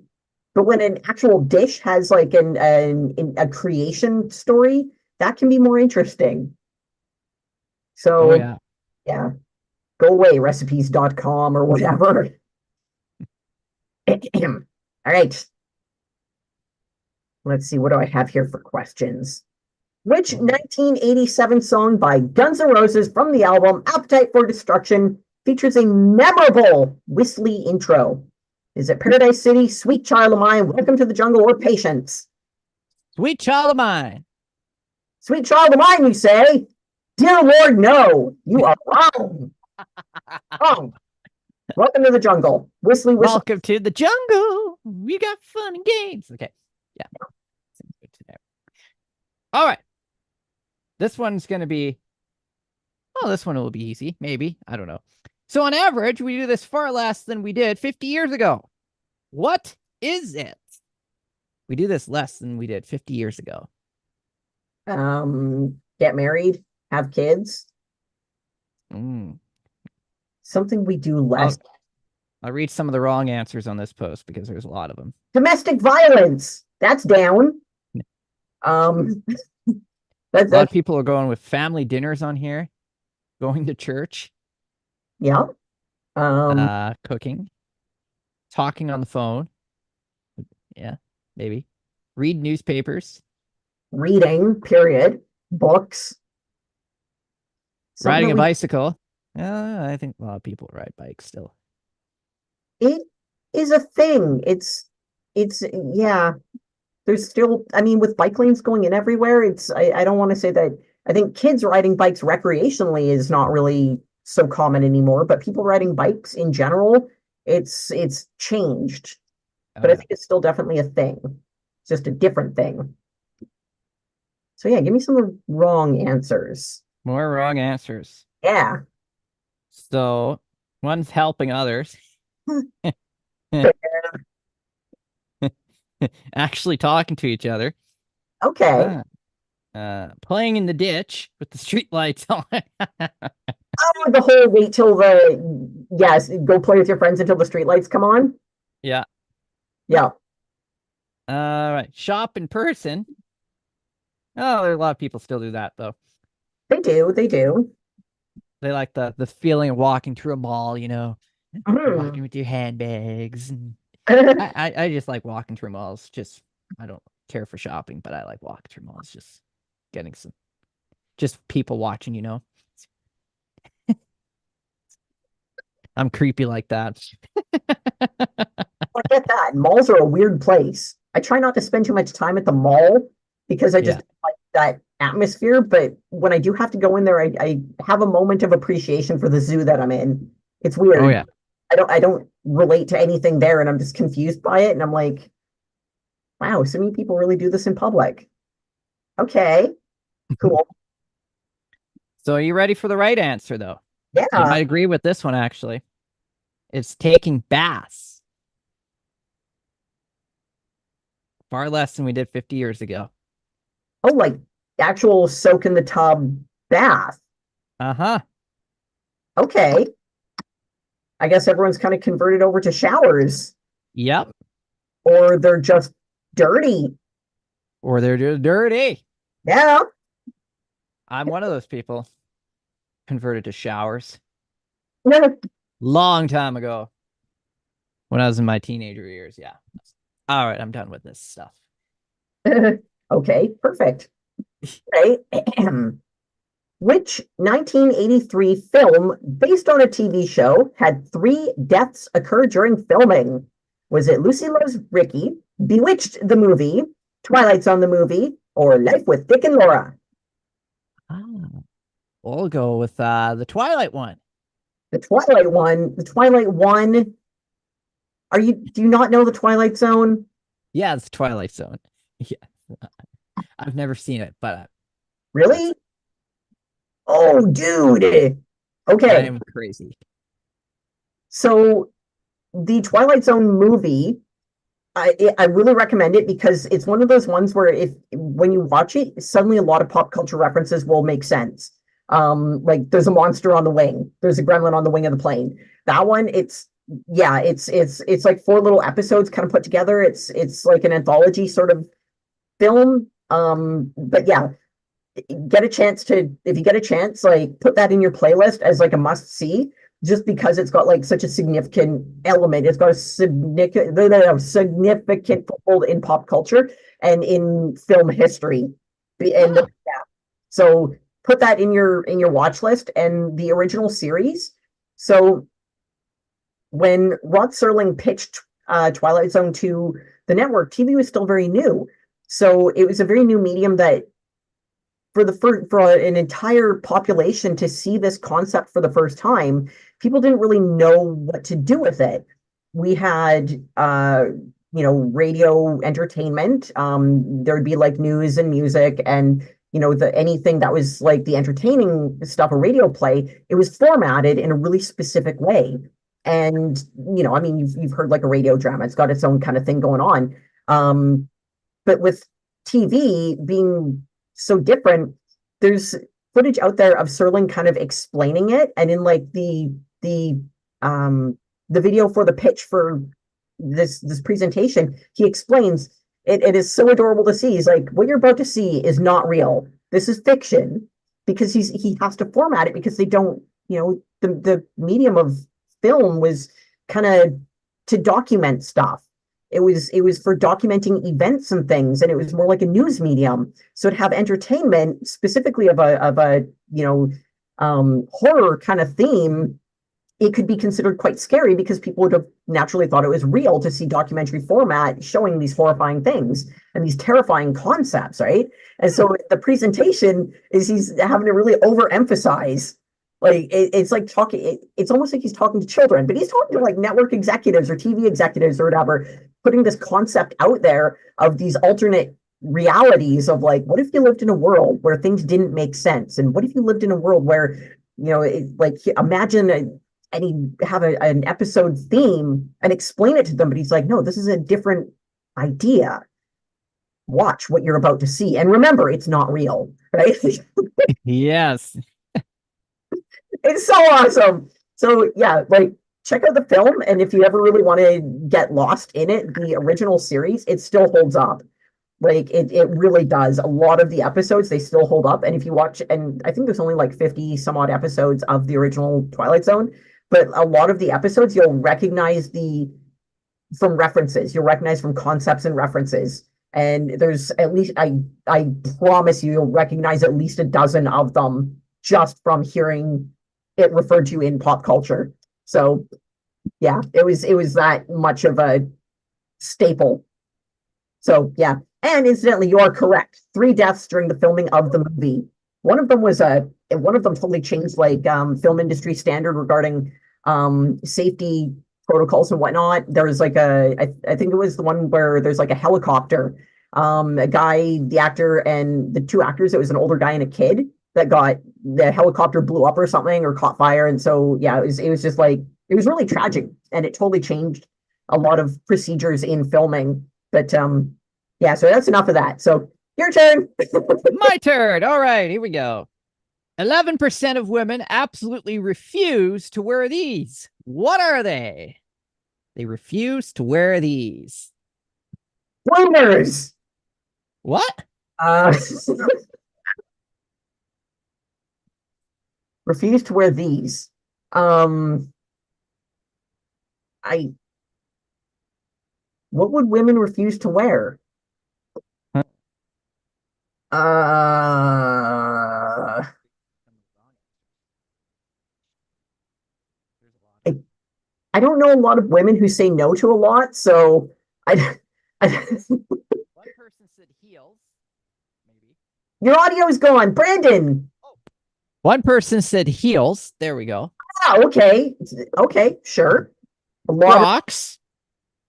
But when an actual dish has like a creation story, that can be more interesting. Oh, So yeah. yeah, go away, recipes.com or whatever. All right. Let's see, what do I have here for questions? Which 1987 song by Guns N' Roses from the album Appetite for Destruction features a memorable whistly intro? Is it Paradise City, Sweet Child of Mine, Welcome to the Jungle, or Patience? Sweet child of mine. Sweet Child of Mine, you say? Dear Lord, no, you are wrong. Wrong. Welcome to the Jungle. Whistly, whistly. Welcome to the jungle. We got fun and games. Okay. Yeah. Seems good today. All right. This one's going to be, well, this one will be easy. Maybe. I don't know. So on average, we do this far less than we did 50 years ago. What is it? We do this less than we did 50 years ago. Get married, have kids. Mm. Something we do less. I'll read some of the wrong answers on this post because there's a lot of them. Domestic violence. That's down. A lot of people are going with family dinners on here, going to church. Yeah. Cooking, talking on the phone. Yeah, maybe. Read newspapers. Reading, period. Books. Riding a bicycle. I think a lot of people ride bikes still. It is a thing. Yeah. There's still, I mean, with bike lanes going in everywhere, I don't want to say that. I think kids riding bikes recreationally is not really so common anymore, but people riding bikes in general, it's changed. But I think it's still definitely a thing. It's just a different thing. So yeah, give me some of the wrong answers. More wrong answers. Yeah. So one's helping others. Actually talking to each other. Okay. Playing in the ditch with the street lights on. Oh, the whole wait till go play with your friends until the street lights come on. Yeah. Yeah. All right. Shop in person. Oh, there are a lot of people still do that though. They do. They like the feeling of walking through a mall, Mm-hmm. walking with your handbags. And I just like walking through malls. I don't care for shopping, but I like walking through malls, just getting just people watching, I'm creepy like that. I get that. Malls are a weird place. I try not to spend too much time at the mall because I just like that atmosphere. But when I do have to go in there, I have a moment of appreciation for the zoo that I'm in. It's weird. Oh yeah. I don't relate to anything there, and I'm just confused by it. And I'm like, wow, so many people really do this in public. Okay, cool. So are you ready for the right answer though? Yeah. You might agree with this one actually. It's taking baths. Far less than we did 50 years ago. Oh, like actual soak in the tub bath. Uh-huh. Okay. I guess everyone's kind of converted over to showers. Yep. Or they're just dirty. Or they're just dirty. Yeah. I'm one of those people converted to showers. Yeah. Long time ago. When I was in my teenager years, yeah. All right, I'm done with this stuff. Okay, perfect. Right. Which 1983 film based on a TV show had 3 deaths occur during filming? Was it Lucy Loves Ricky, Bewitched the movie, Twilight Zone the movie, or Life with Dick and Laura? Ah, we'll go with the Twilight one. The Twilight one. The Twilight one. Do you not know the Twilight Zone? Yeah, it's Twilight Zone. Yeah. I've never seen it, but Really? Oh, dude. I Okay. am crazy. So the Twilight Zone movie, I really recommend it because it's one of those ones where when you watch it, suddenly a lot of pop culture references will make sense. Like there's a monster on the wing, there's a gremlin on the wing of the plane. That one, it's like 4 little episodes kind of put together. It's like an anthology sort of film. But yeah, if you get a chance, like put that in your playlist as like a must see, just because it's got like such a significant element. It's got a significant foothold in pop culture and in film history. And Ah, yeah, so put that in your watch list and the original series. So when Rod Serling pitched Twilight Zone to the network, TV was still very new. So it was a very new medium that for an entire population to see this concept for the first time, people didn't really know what to do with it. We had radio entertainment. There'd be like news and music and the anything that was like the entertaining stuff, a radio play, it was formatted in a really specific way. And I mean, you've heard like a radio drama, it's got its own kind of thing going on. But with TV being so different, there's footage out there of Serling kind of explaining it, and in like the video for the pitch for this presentation, he explains it is so adorable to see. He's like, what you're about to see is not real. This is fiction, because he has to format it because they don't, the medium of film was kind of to document stuff. It was for documenting events and things, and it was more like a news medium. So to have entertainment specifically of a horror kind of theme, it could be considered quite scary because people would have naturally thought it was real to see documentary format showing these horrifying things and these terrifying concepts, right? And so the presentation is he's having to really overemphasize, like it's like talking, it's almost like he's talking to children, but he's talking to like network executives or TV executives or whatever, putting this concept out there of these alternate realities of like, what if you lived in a world where things didn't make sense? And what if you lived in a world where, like imagine and he have an episode theme and explain it to them, but he's like, no, this is a different idea. Watch what you're about to see. And remember, it's not real, right? yes. It's so awesome. So yeah, like check out the film, and if you ever really want to get lost in it, the original series, it still holds up. Like it really does. A lot of the episodes, they still hold up. And if you watch, and I think there's only like 50 some odd episodes of the original Twilight Zone, but a lot of the episodes you'll recognize from references. You'll recognize from concepts and references. And there's at least I promise you'll recognize at least a dozen of them just from hearing it referred to in pop culture. So yeah, it was that much of a staple. So yeah. And incidentally, you are correct. 3 deaths during the filming of the movie. One of them totally changed like film industry standard regarding safety protocols and whatnot. There was like I think it was the one where there's like a helicopter. A guy, the actor, and the 2 actors, it was an older guy and a kid that got the helicopter blew up or something or caught fire. And so yeah, it was just like it was really tragic, and it totally changed a lot of procedures in filming. But yeah, so that's enough of that. So your turn. My turn. All right, here we go. 11% of women absolutely refuse to wear these. What are they? They refuse to wear these. Bloomers. What? Refuse to wear these. I What would women refuse to wear? Uh I don't know a lot of women who say no to a lot, so I, I One person said heels, maybe. your audio is gone. Brandon. One person said heels. There we go. Ah, okay. Okay, sure. A lot of Crocs,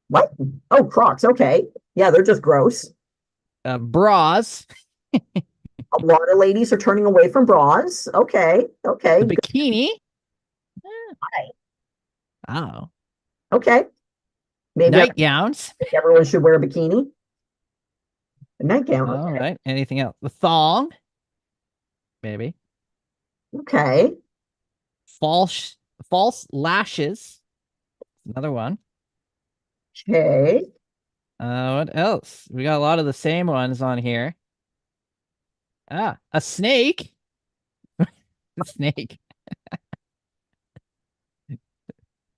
what? Oh, Crocs. Okay. Yeah, they're just gross. bras, A lot of ladies are turning away from bras. Okay. the Okay. bikini. Hi. Oh, Okay. Maybe nightgowns. everyone should wear a bikini. A nightgown. All right. Anything else? The thong, maybe. Okay. False, false lashes. Another one. Okay. What else? We got a lot of the same ones on here. Ah, a snake. A snake.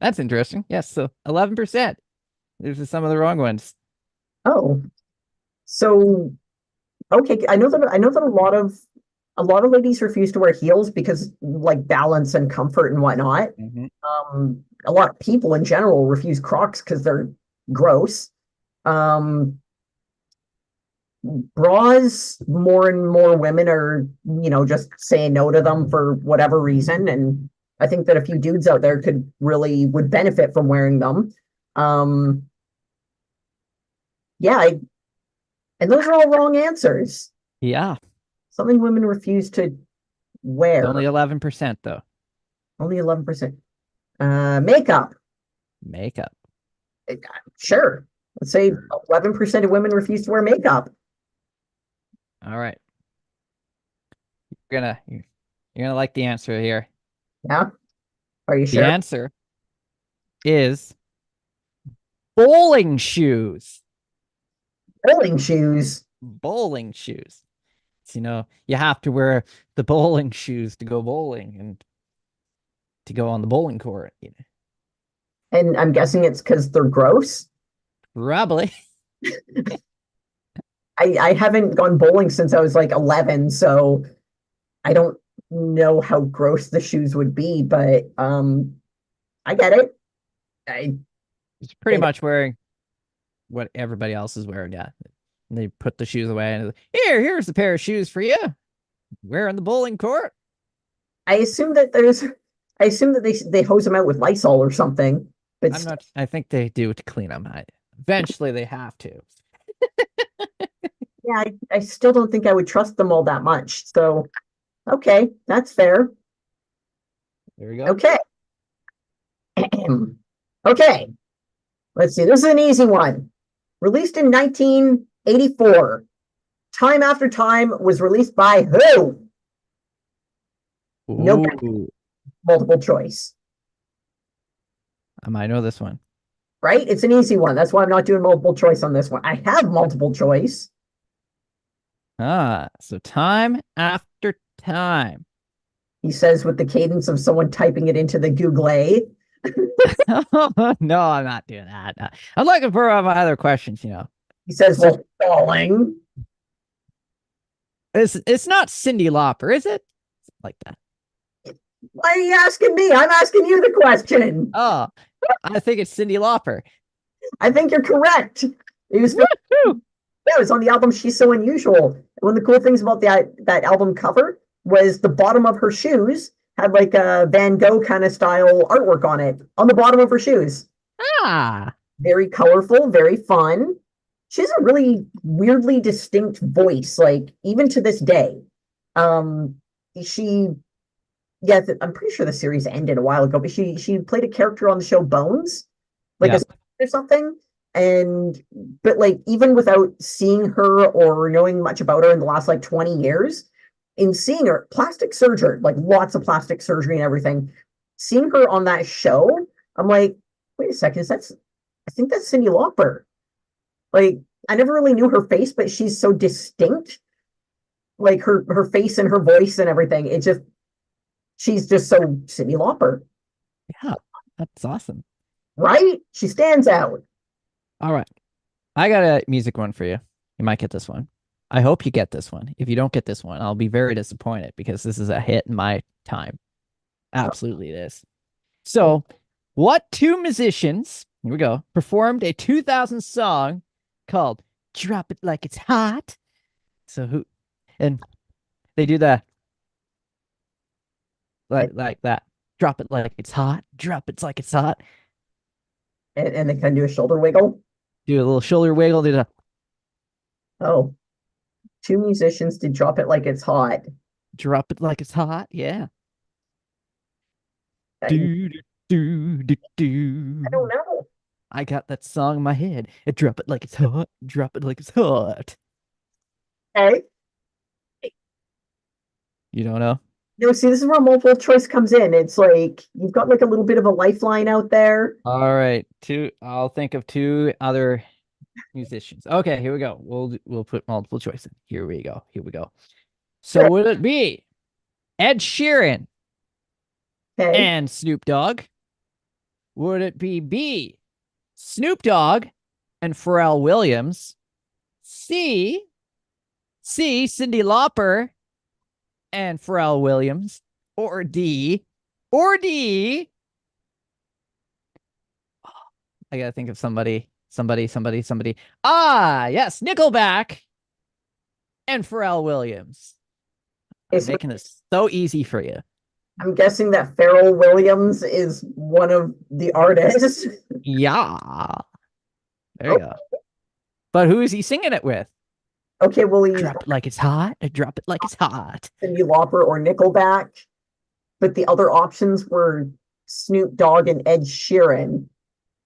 That's interesting. Yes, so 11%. These are some of the wrong ones. Oh. So okay, I know that a lot of ladies refuse to wear heels because like balance and comfort and whatnot. Mhm. A lot of people in general refuse Crocs because they're gross. Um, Bras, more and more women are, just saying no to them for whatever reason. And I think that a few dudes out there would benefit from wearing them. Um, yeah, and those are all wrong answers. Yeah, Something women refuse to it's wear. only 11% though. Only 11%. Makeup. Makeup. Sure. Let's say 11% of women refuse to wear makeup. All right. You're gonna like the answer here. Yeah. Are you The sure? answer is bowling shoes. Bowling shoes. Bowling shoes. So, you have to wear the bowling shoes to go bowling and to go on the bowling court. And I'm guessing it's because they're gross. Probably. I haven't gone bowling since I was like 11, so I don't know how gross the shoes would be, but I get it. I It's pretty much wearing what everybody else is wearing. Yeah. And they put the shoes away and here's the pair of shoes for you. Wearing the bowling court. I assume that they hose them out with Lysol or something. But I think they do to clean them. Eventually they have to. yeah, I still don't think I would trust them all that much. So okay, that's fair. There we go. Okay. Okay. Let's see. This is an easy one. Released in 1984. Time After Time was released by who? No Ooh, multiple choice. I might know this one. Right? It's an easy one. That's why I'm not doing multiple choice on this one. I have multiple choice. So Time After Time. He says with the cadence of someone typing it into the Google. No, I'm not doing that. No. I'm looking for my other questions, He says, well, falling. It's not Cyndi Lauper, is it? Like that. Why are you asking me? I'm asking you the question. Oh, I think it's Cyndi Lauper. I think you're correct. It was it was on the album She's So Unusual. And one of the cool things about that album cover was the bottom of her shoes had like a Van Gogh kind of style artwork on it on the bottom of her shoes. Ah, Very colorful, very fun. She has a really weirdly distinct voice, like even to this day. Um, she, yeah, I'm pretty sure the series ended a while ago, but she played a character on the show Bones, like yeah. or something. And but like even without seeing her or knowing much about her in the last like 20 years, in seeing her plastic surgery, like lots of plastic surgery and everything, seeing her on that show, I'm like, wait a second, I think that's Cyndi Lauper. Like I never really knew her face, but she's so distinct. Like her face and her voice and everything. She's just so Cyndi Lauper, Yeah, that's awesome. right? She stands out. All right. I got a music one for you. You might get this one. I hope you get this one. If you don't get this one, I'll be very disappointed because this is a hit in my time. Absolutely it is. So What two musicians, here we go, performed a 2000 song called Drop It Like It's Hot? So who, and they do the, like that. Drop it like it's hot. Drop it like it's hot. And they kind of do a shoulder wiggle. Do a little shoulder wiggle. Do the Oh, two musicians did drop it like it's hot. drop it like it's hot. Yeah. I, Do, do, do, I don't do. know. I got that song in my head. Drop it like it's hot. Drop it like it's hot. Okay. You don't know? No, see, this is where multiple choice comes in. It's like you've got like a little bit of a lifeline out there. All right. I'll think of two other musicians. Okay, here we go. We'll put multiple choice in. Here we go. Here we go. So would it be Ed Sheeran Okay. and Snoop Dogg? Would it be B, Snoop Dogg and Pharrell Williams? C, Cyndi Lauper and Pharrell Williams? Or D, I gotta think of somebody. Ah, yes, Nickelback and Pharrell Williams. I'm So making this so easy for you. I'm guessing that Pharrell Williams is one of the artists. Yeah. There you go. But who is he singing it with? Okay, well, he's Drop it like it's hot. Drop it like it's hot. Cyndi Lauper or Nickelback, but the other options were Snoop Dogg and Ed Sheeran.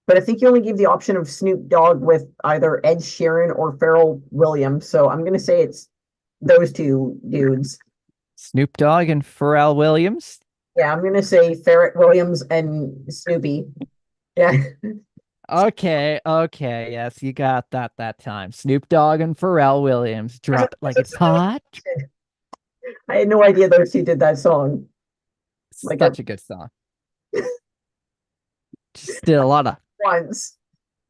But I think you only gave the option of Snoop Dogg with either Ed Sheeran or Pharrell Williams. So I'm going to say it's those two dudes. Snoop Dogg and Pharrell Williams. Yeah, I'm going to say Ferret Williams and Snoopy. Yeah. Okay, yes, you got that time. Snoop Dogg and Pharrell Williams. Drop it like it's hot. I had no idea those two did that song. Like Such a good song. Just did a lot of once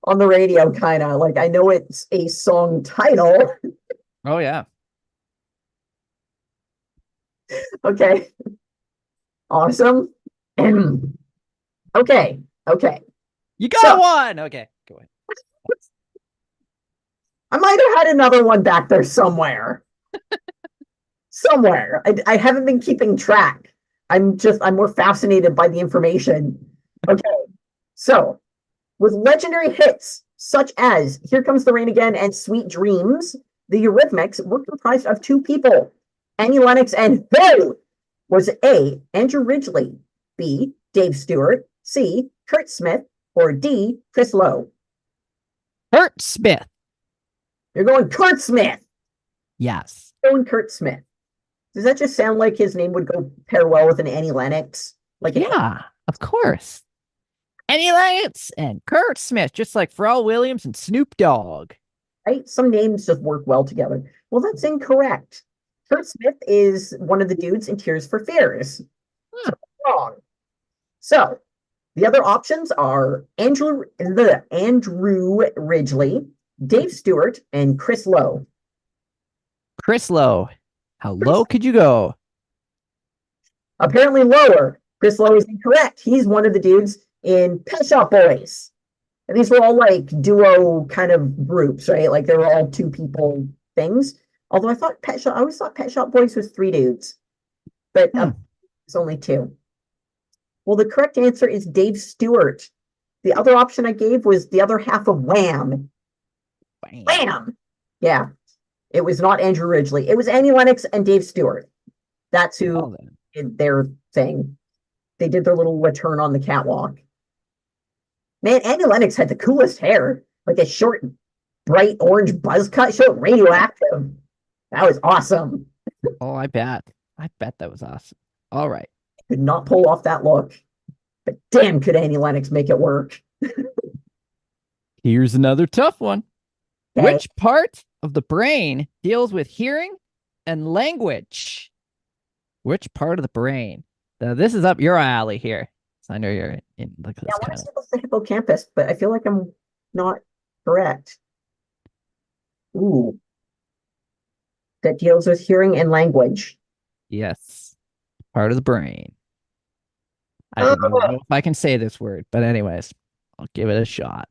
on the radio, kind of like I know it's a song title. Oh yeah. Okay. Awesome. Okay. You got one. Okay, go ahead. I might have had another one back there somewhere. Somewhere. I haven't been keeping track. I'm more fascinated by the information. Okay. So, with legendary hits such as Here Comes the Rain Again and Sweet Dreams, the Eurythmics were comprised of two people, Annie Lennox and who? Was it A, Andrew Ridgeley, B, Dave Stewart, C, Kurt Smith, or D, Chris Lowe? Kurt Smith. You're going Kurt Smith. Yes. Going Kurt Smith. Does that just sound like his name would go pair well with an Annie Lennox? Like, Yeah, of course. Annie Lennox and Kurt Smith, just like Pharrell Williams and Snoop Dogg. right? Some names just work well together. Well, that's incorrect. Kurt Smith is one of the dudes in Tears for Fears. So wrong. So the other options are Andrew Ridgeley, Dave Stewart, and Chris Lowe. Chris Lowe. How low could you go? Apparently lower. Chris Lowe is incorrect. He's one of the dudes in Pet Shop Boys. And these were all like duo kind of groups, right? Like they were all two people things. Although I always thought Pet Shop Boys was three dudes, but it's only two. Well, the correct answer is Dave Stewart. The other option I gave was the other half of Wham. Wham! Yeah, it was not Andrew Ridgeley. It was Annie Lennox and Dave Stewart. That's who did their thing. They did their little return on the catwalk. Man, Annie Lennox had the coolest hair, like a short, bright orange buzz cut. She looked radioactive. That was awesome. Oh, I bet. I bet that was awesome. All right. Could not pull off that look, but damn, could Annie Lennox make it work? Here's another tough one. Okay. Which part of the brain deals with hearing and language? Which part of the brain? Now, this is up your alley here. So I know you're in like this Yeah, I want kind to of. say it's the hippocampus, but I feel like I'm not correct. Ooh. That deals with hearing and language. Yes. Part of the brain. I don't even know if I can say this word, but anyways, I'll give it a shot.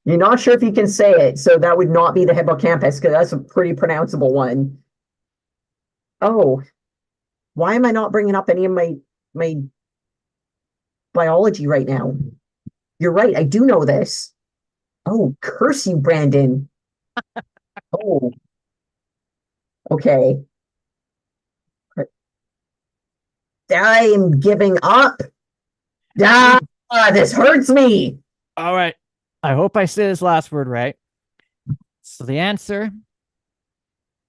You're not sure if you can say it, so that would not be the hippocampus because that's a pretty pronounceable one. Oh, why am I not bringing up any of my biology right now? You're right, I do know this. Oh, curse you, Brandon. Oh, okay. I am giving up. Ah, this hurts me. All right. I hope I say this last word right. So the answer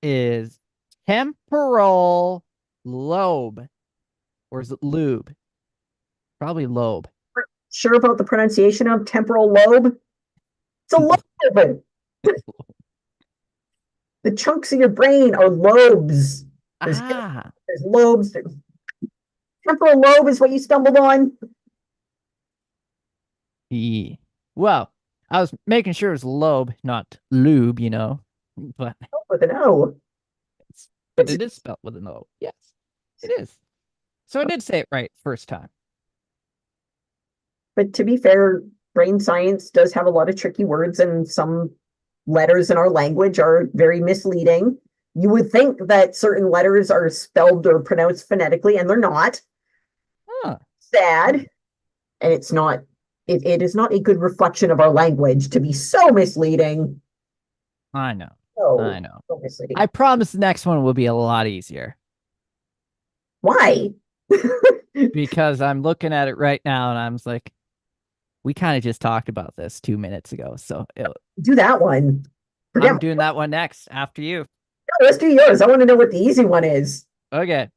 is temporal lobe. Or is it lube? Probably lobe. Sure about the pronunciation of temporal lobe? It's a lobe. The chunks of your brain are lobes. There's lobes. Temporal lobe is what you stumbled on. Yeah. Well, I was making sure it was lobe, not lube, you know. But with an O. But it is spelled with an O. Yes, it is. So I did say it right first time. But to be fair, brain science does have a lot of tricky words, and some letters in our language are very misleading. You would think that certain letters are spelled or pronounced phonetically, and they're not. Huh. Sad. And it's not, it is not a good reflection of our language to be so misleading. I know. So, I know. so misleading. I promise the next one will be a lot easier. Why? Because I'm looking at it right now and I'm like, we kind of just talked about this 2 minutes ago. So do that one. I'm doing that one next after you. No, let's do yours. I want to know what the easy one is. Okay.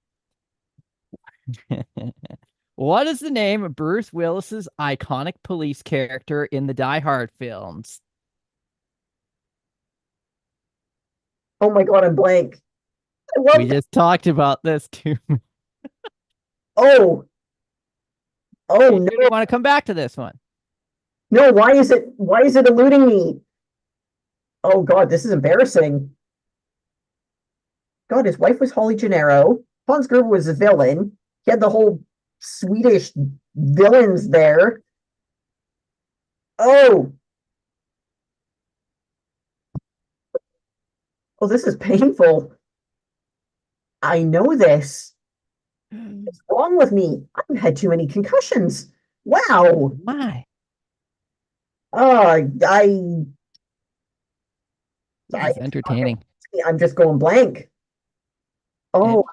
What is the name of Bruce Willis's iconic police character in the Die Hard films? Oh my God, I'm blank. We just talked about this too. Oh. Oh no. Do you want to come back to this one? No, why is it eluding me? Oh God, this is embarrassing. God, his wife was Holly Gennaro. Hans Gruber was a villain. He had the whole Swedish villains there. Oh. Oh, this is painful. I know this. What's wrong with me? I've had too many concussions. Wow. My. It's entertaining. I'm just going blank. Oh.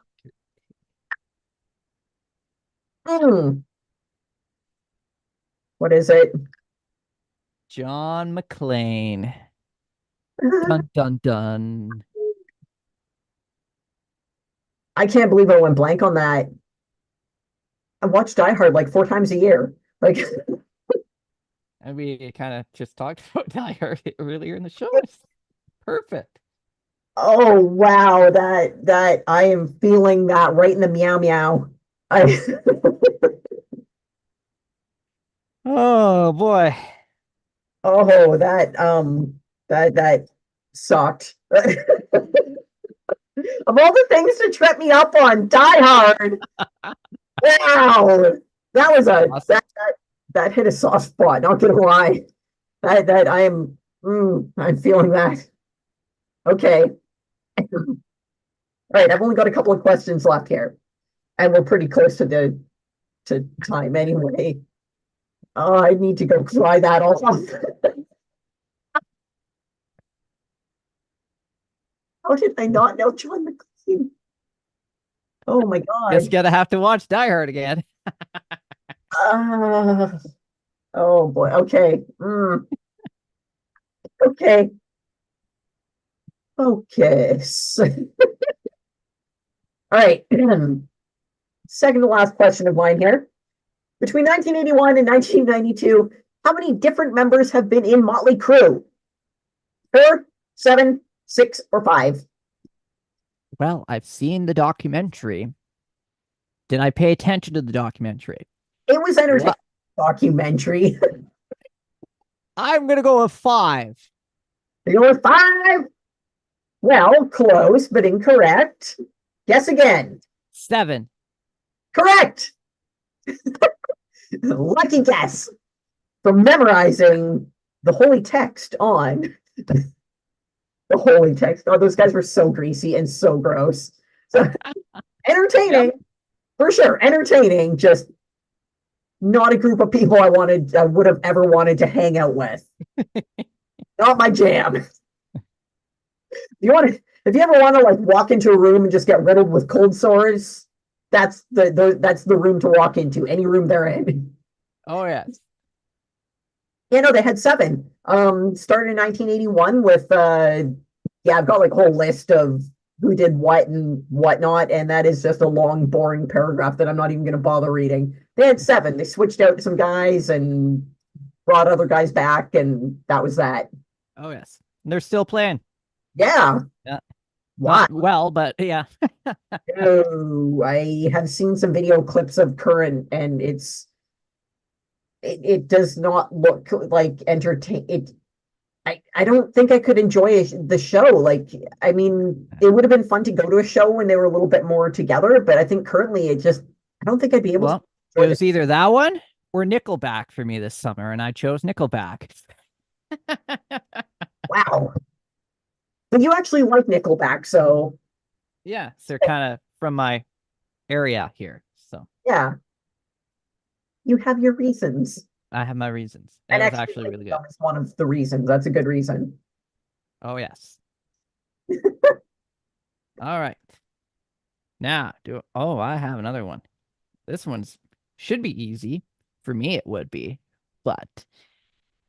What is it? John McClane. Dun dun dun. I can't believe I went blank on that. I watch Die Hard like 4 times a year. Like, and we kind of just talked about Die Hard earlier in the show. It's perfect. Oh wow, that I am feeling that right in the meow meow. Oh boy. Oh, that sucked. Of all the things to trip me up on, Die Hard. Wow, that was awesome. that hit a soft spot. Not gonna lie, that I am. I'm feeling that. Okay. All right, I've only got a couple of questions left here, and we're pretty close to time anyway. Oh, I need to go try that off. How did I not know John McClane? Oh my God. Just gotta have to watch Die Hard again. Oh boy. Okay. Okay. Okay. All right. Second to last question of mine here. Between 1981 and 1992, how many different members have been in Motley Crue? 4, 7, 6, or 5? Well, I've seen the documentary. Did I pay attention to the documentary? It was entertaining documentary. I'm gonna go with 5. You're going with 5? Well, close, but incorrect. Guess again. 7. Correct. Lucky guess from memorizing the holy text on the holy text. Oh, those guys were so greasy and so gross. So Yep. entertaining for sure. Entertaining, just not a group of people I would have ever wanted to hang out with. Not my jam. You want to, if you ever want to like walk into a room and just get riddled with cold sores, that's the room to walk into. Any room they're in. Oh yes. Yeah, no, they had seven. Started in 1981 with yeah, I've got like a whole list of who did what and whatnot, and that is just a long, boring paragraph that I'm not even going to bother reading. They had seven. They switched out some guys and brought other guys back, and that was that. Oh yes. And they're still playing. Yeah. Yeah. Why? Not well, but yeah. Oh, I have seen some video clips of current, and it does not look like entertain it. I don't think I could enjoy the show. Like, I mean, it would have been fun to go to a show when they were a little bit more together, but I think currently I don't think I'd be able to Well, it enjoy was either that one or Nickelback for me this summer, and I chose Nickelback. Wow. But you actually like Nickelback, so Yeah, so they're kind of from my area here. So yeah, you have your reasons. I have my reasons. It And was actually, actually like, really good. that was one of the reasons. That's a good reason. Oh yes. All right. Now, I have another one. This one's should be easy. For me, it would be. But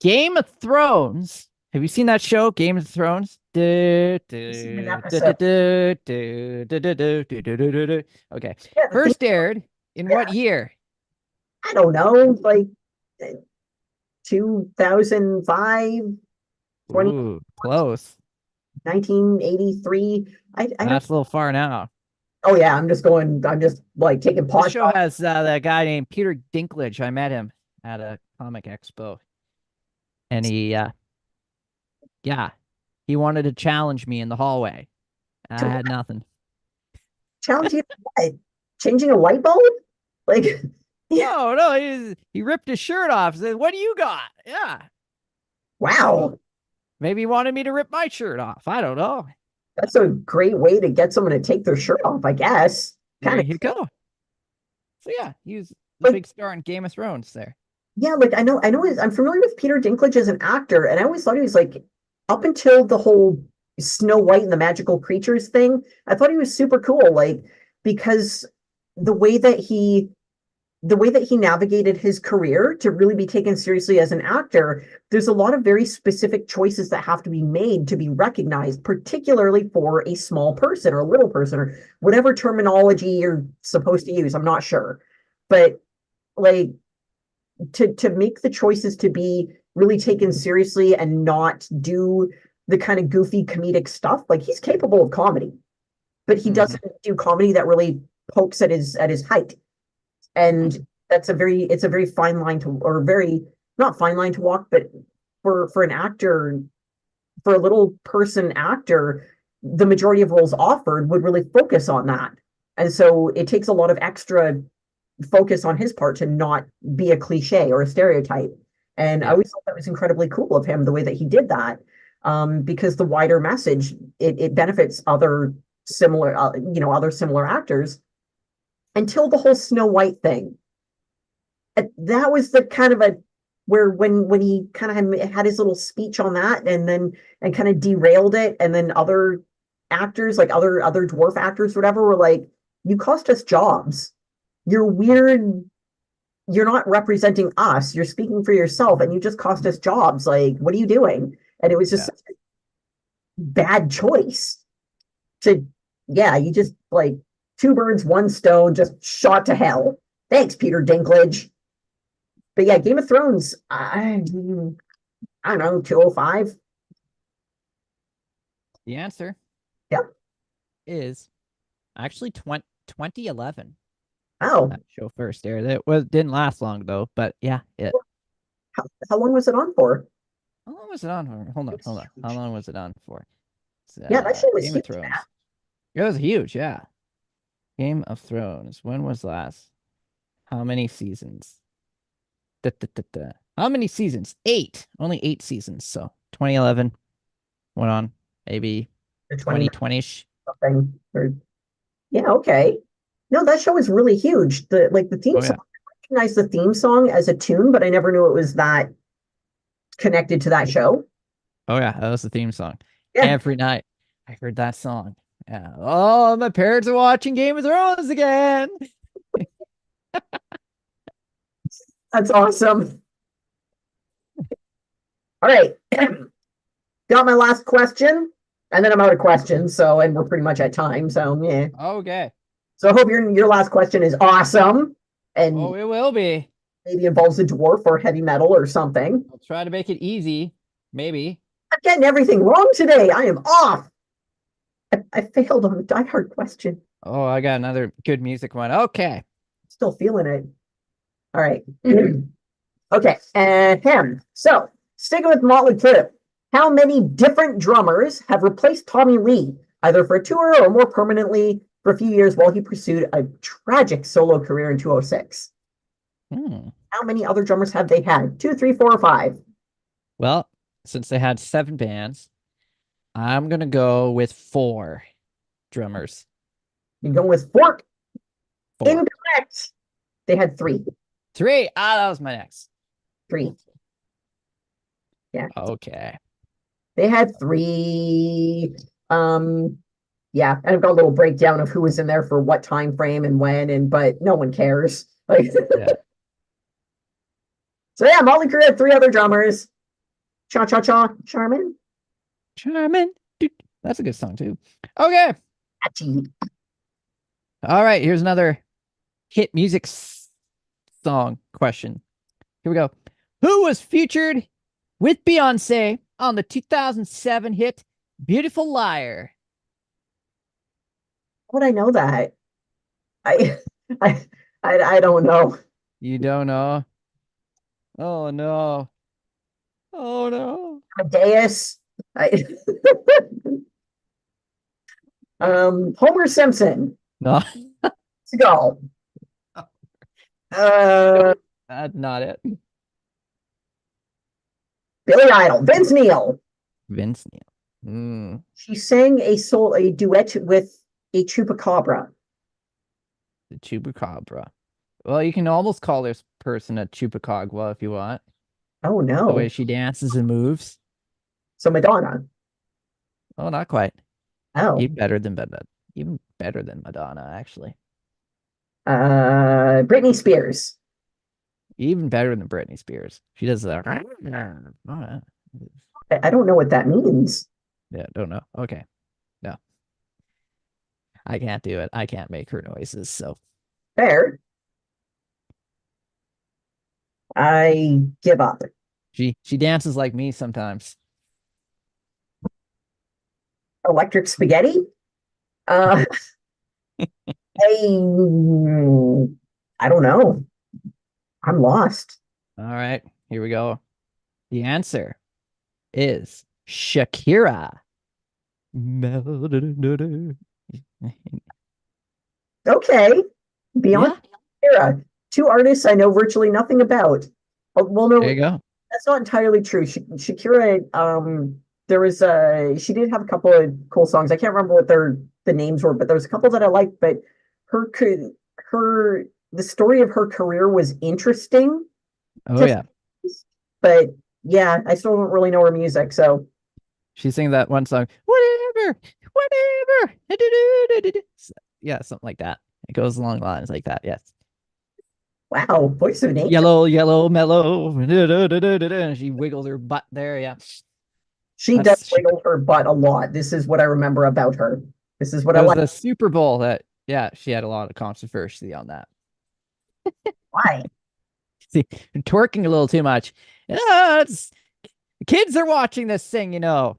Game of Thrones. Have you seen that show, Game of Thrones? Okay. Seen an episode. Yeah, the theme, First aired in yeah, what year? I don't know, like 2005, 20, Ooh, close. 1983. I don't, That's a little far now. oh yeah, I'm just like taking This pot show shots. has that guy named Peter Dinklage. I met him at a comic expo, and yeah, he wanted to challenge me in the hallway. I To had nothing. challenge you to what? Changing a light bulb? Like, yeah, No, no, he ripped his shirt off. Said, "What do you got?" Yeah, wow. maybe he wanted me to rip my shirt off. I don't know. That's a great way to get someone to take their shirt off, I guess. There Kind of you go. So yeah, he was the like, big star in Game of Thrones. There. yeah, like I'm familiar with Peter Dinklage as an actor, and I always thought he was like, up until the whole Snow White and the magical creatures thing, I thought he was super cool, like, because the way that he the way that he navigated his career to really be taken seriously as an actor, there's a lot of very specific choices that have to be made to be recognized, particularly for a small person or a little person or whatever terminology you're supposed to use. I'm not sure. But like to make the choices to be really taken seriously and not do the kind of goofy comedic stuff, like he's capable of comedy, but he Hmm. doesn't do comedy that really pokes at his height. And it's a very fine line to, or very not fine line to walk, but for an actor, for a little person actor, the majority of roles offered would really focus on that. And so it takes a lot of extra focus on his part to not be a cliche or a stereotype. And I Yeah. always thought that was incredibly cool of him, the way that he did that, because the wider message, it benefits other similar, other similar actors until the whole Snow White thing. That was the kind of a where when he kind of had his little speech on that and kind of derailed it, and then other actors, like other dwarf actors, whatever, were like, "You cost us jobs. You're weird. You're not representing us. You're speaking for yourself, and you just cost us jobs. Like, what are you doing?" And it was just Yeah. such a bad choice to, yeah, you just like two birds, one stone, just shot to hell. Thanks, Peter Dinklage. But yeah, Game of Thrones, I don't know, 205. The answer Yeah. is actually 2011. Oh, That show first aired. It didn't last long though, but yeah, it. how long was it on for? How long was it on for? Hold on, It's hold on. How huge. long was it on for? It's, Yeah, that show was Game of huge, man. Thrones. It was huge, yeah. Game of Thrones. When was last? How many seasons? Da, da, da, da. How many seasons? 8. Only 8 seasons. So 2011 went on maybe The 20 2020-ish. something. Or yeah, okay. No, that show is really huge. The theme Oh song, yeah. I recognize the theme song as a tune, but I never knew it was that connected to that show. Oh yeah. That was the theme song. Yeah, Every night I heard that song. Yeah. Oh, my parents are watching Game of Thrones again. that's awesome. All right. Got my last question, and then I'm out of questions. So, and we're pretty much at time. So, yeah. Okay. So I hope your last question is awesome Oh, and it will be. maybe involves a dwarf or heavy metal or something. I'll try to make it easy. Maybe. I'm getting everything wrong today. I am off. I failed on the Die Hard question. Oh, I got another good music one. Okay. Still feeling it. All right. Okay. And so sticking with Motley Crue, how many different drummers have replaced Tommy Lee, either for a tour or more permanently for a few years while he pursued a tragic solo career in 2006? Hmm. How many other drummers have they had? Two, three, four, or five? Well, since they had 7 bands, I'm gonna go with 4 drummers. You go with four. 4. Incorrect. They had three. 3. Ah, that was my next. Three. Yeah. Okay. They had three. Yeah, and I've got a little breakdown of who was in there for what time frame and when, and but no one cares. Like, Yeah. so yeah, Motley Crue had 3 other drummers. Cha cha cha, Charmin. Charmin. That's a good song too. Okay. Catchy. All right. Here's another hit music song question. Here we go. Who was featured with Beyonce on the 2007 hit Beautiful Liar? How would I know that? I, I, I don't know. You don't know? Oh no. Oh no. Amadeus. I, Homer Simpson. No, Let's go. Uh, that's not it. Billy Idol. Vince Neil. Vince Neil. She sang a duet with a chupacabra. The Chupacabra. Well, you can almost call this person a Chupacabra if you want. Oh The way no. she dances and moves. So Madonna. Oh, not quite. Oh. Even better than Madonna. Even better than Madonna, actually. Britney Spears. Even better than Britney Spears. She does that. I don't know what that means. Yeah, don't know. Okay. No, I can't do it. I can't make her noises. So Fair. I give up. she dances like me sometimes. Electric spaghetti. Uh, I, I don't know. I'm lost. All right, here we go. The answer is Shakira. Okay. Beyond Yeah, era. 2 artists I know virtually nothing about. Oh, well, there no, you go. that's not entirely true. Shakira, there was she did have a couple of cool songs. I can't remember what the names were, but there was a couple that I liked. But her her the story of her career was interesting. Oh yeah, But yeah, I still don't really know her music. So she sings that one song. Whatever, whatever. Yeah, something like that. It goes along lines like that. Yes. wow, voice of nature. Yellow, yellow, mellow. And she wiggled her butt there. Yeah. She does That's wiggle her butt a lot. This is what I remember about her. This is what It I was like. the Super Bowl that, yeah, she had a lot of controversy on that. Why? See, twerking a little too much. It's kids are watching this thing, you know.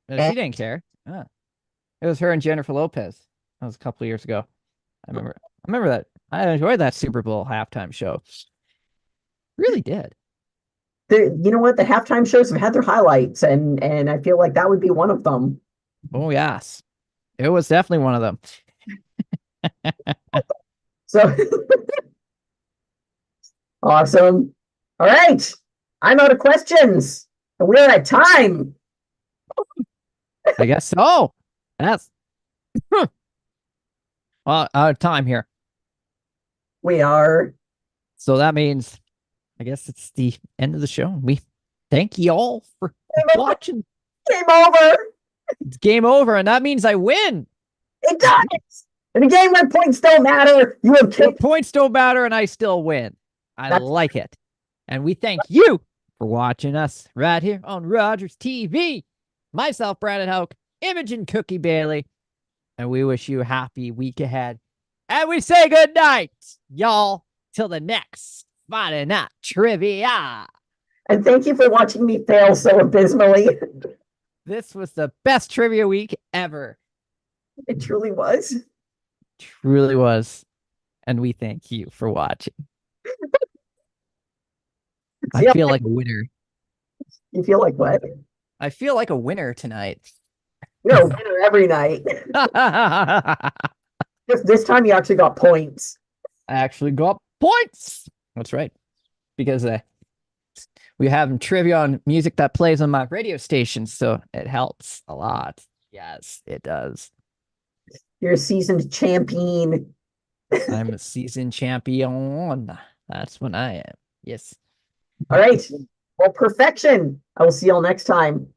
Eh, She didn't care. It was her and Jennifer Lopez. That was a couple of years ago. I remember that. I enjoyed that Super Bowl halftime show. Really did. you know what? The halftime shows have had their highlights, and I feel like that would be one of them. Oh yes. It was definitely one of them. So Awesome. All right. I'm out of questions. And we're at time. I guess so. That's well, out of time here. We are. So that means I guess it's the end of the show. We thank you all for watching. Game over. It's game over, and that means I win. It does. In a game where points don't matter, you have The kicked. points don't matter, and I still win. I That's- like it. And we thank you for watching us right here on Rogers TV. Myself, Brandon Hoke, Imogen Cookie Bailey, and we wish you a happy week ahead. And we say good night, y'all, till the next Friday Night Trivia. And thank you for watching me fail so abysmally. This was the best trivia week ever. It truly was. Truly was. And we thank you for watching. I Yeah. feel like a winner. You feel like what? I feel like a winner tonight. You're a winner every night. I Just this time you actually got points. actually got points. That's right. Because we have trivia on music that plays on my radio station, so it helps a lot. Yes, it does. You're a seasoned champion. I'm a season champion. That's what I am. Yes. All right. Well, perfection. I will see y'all next time.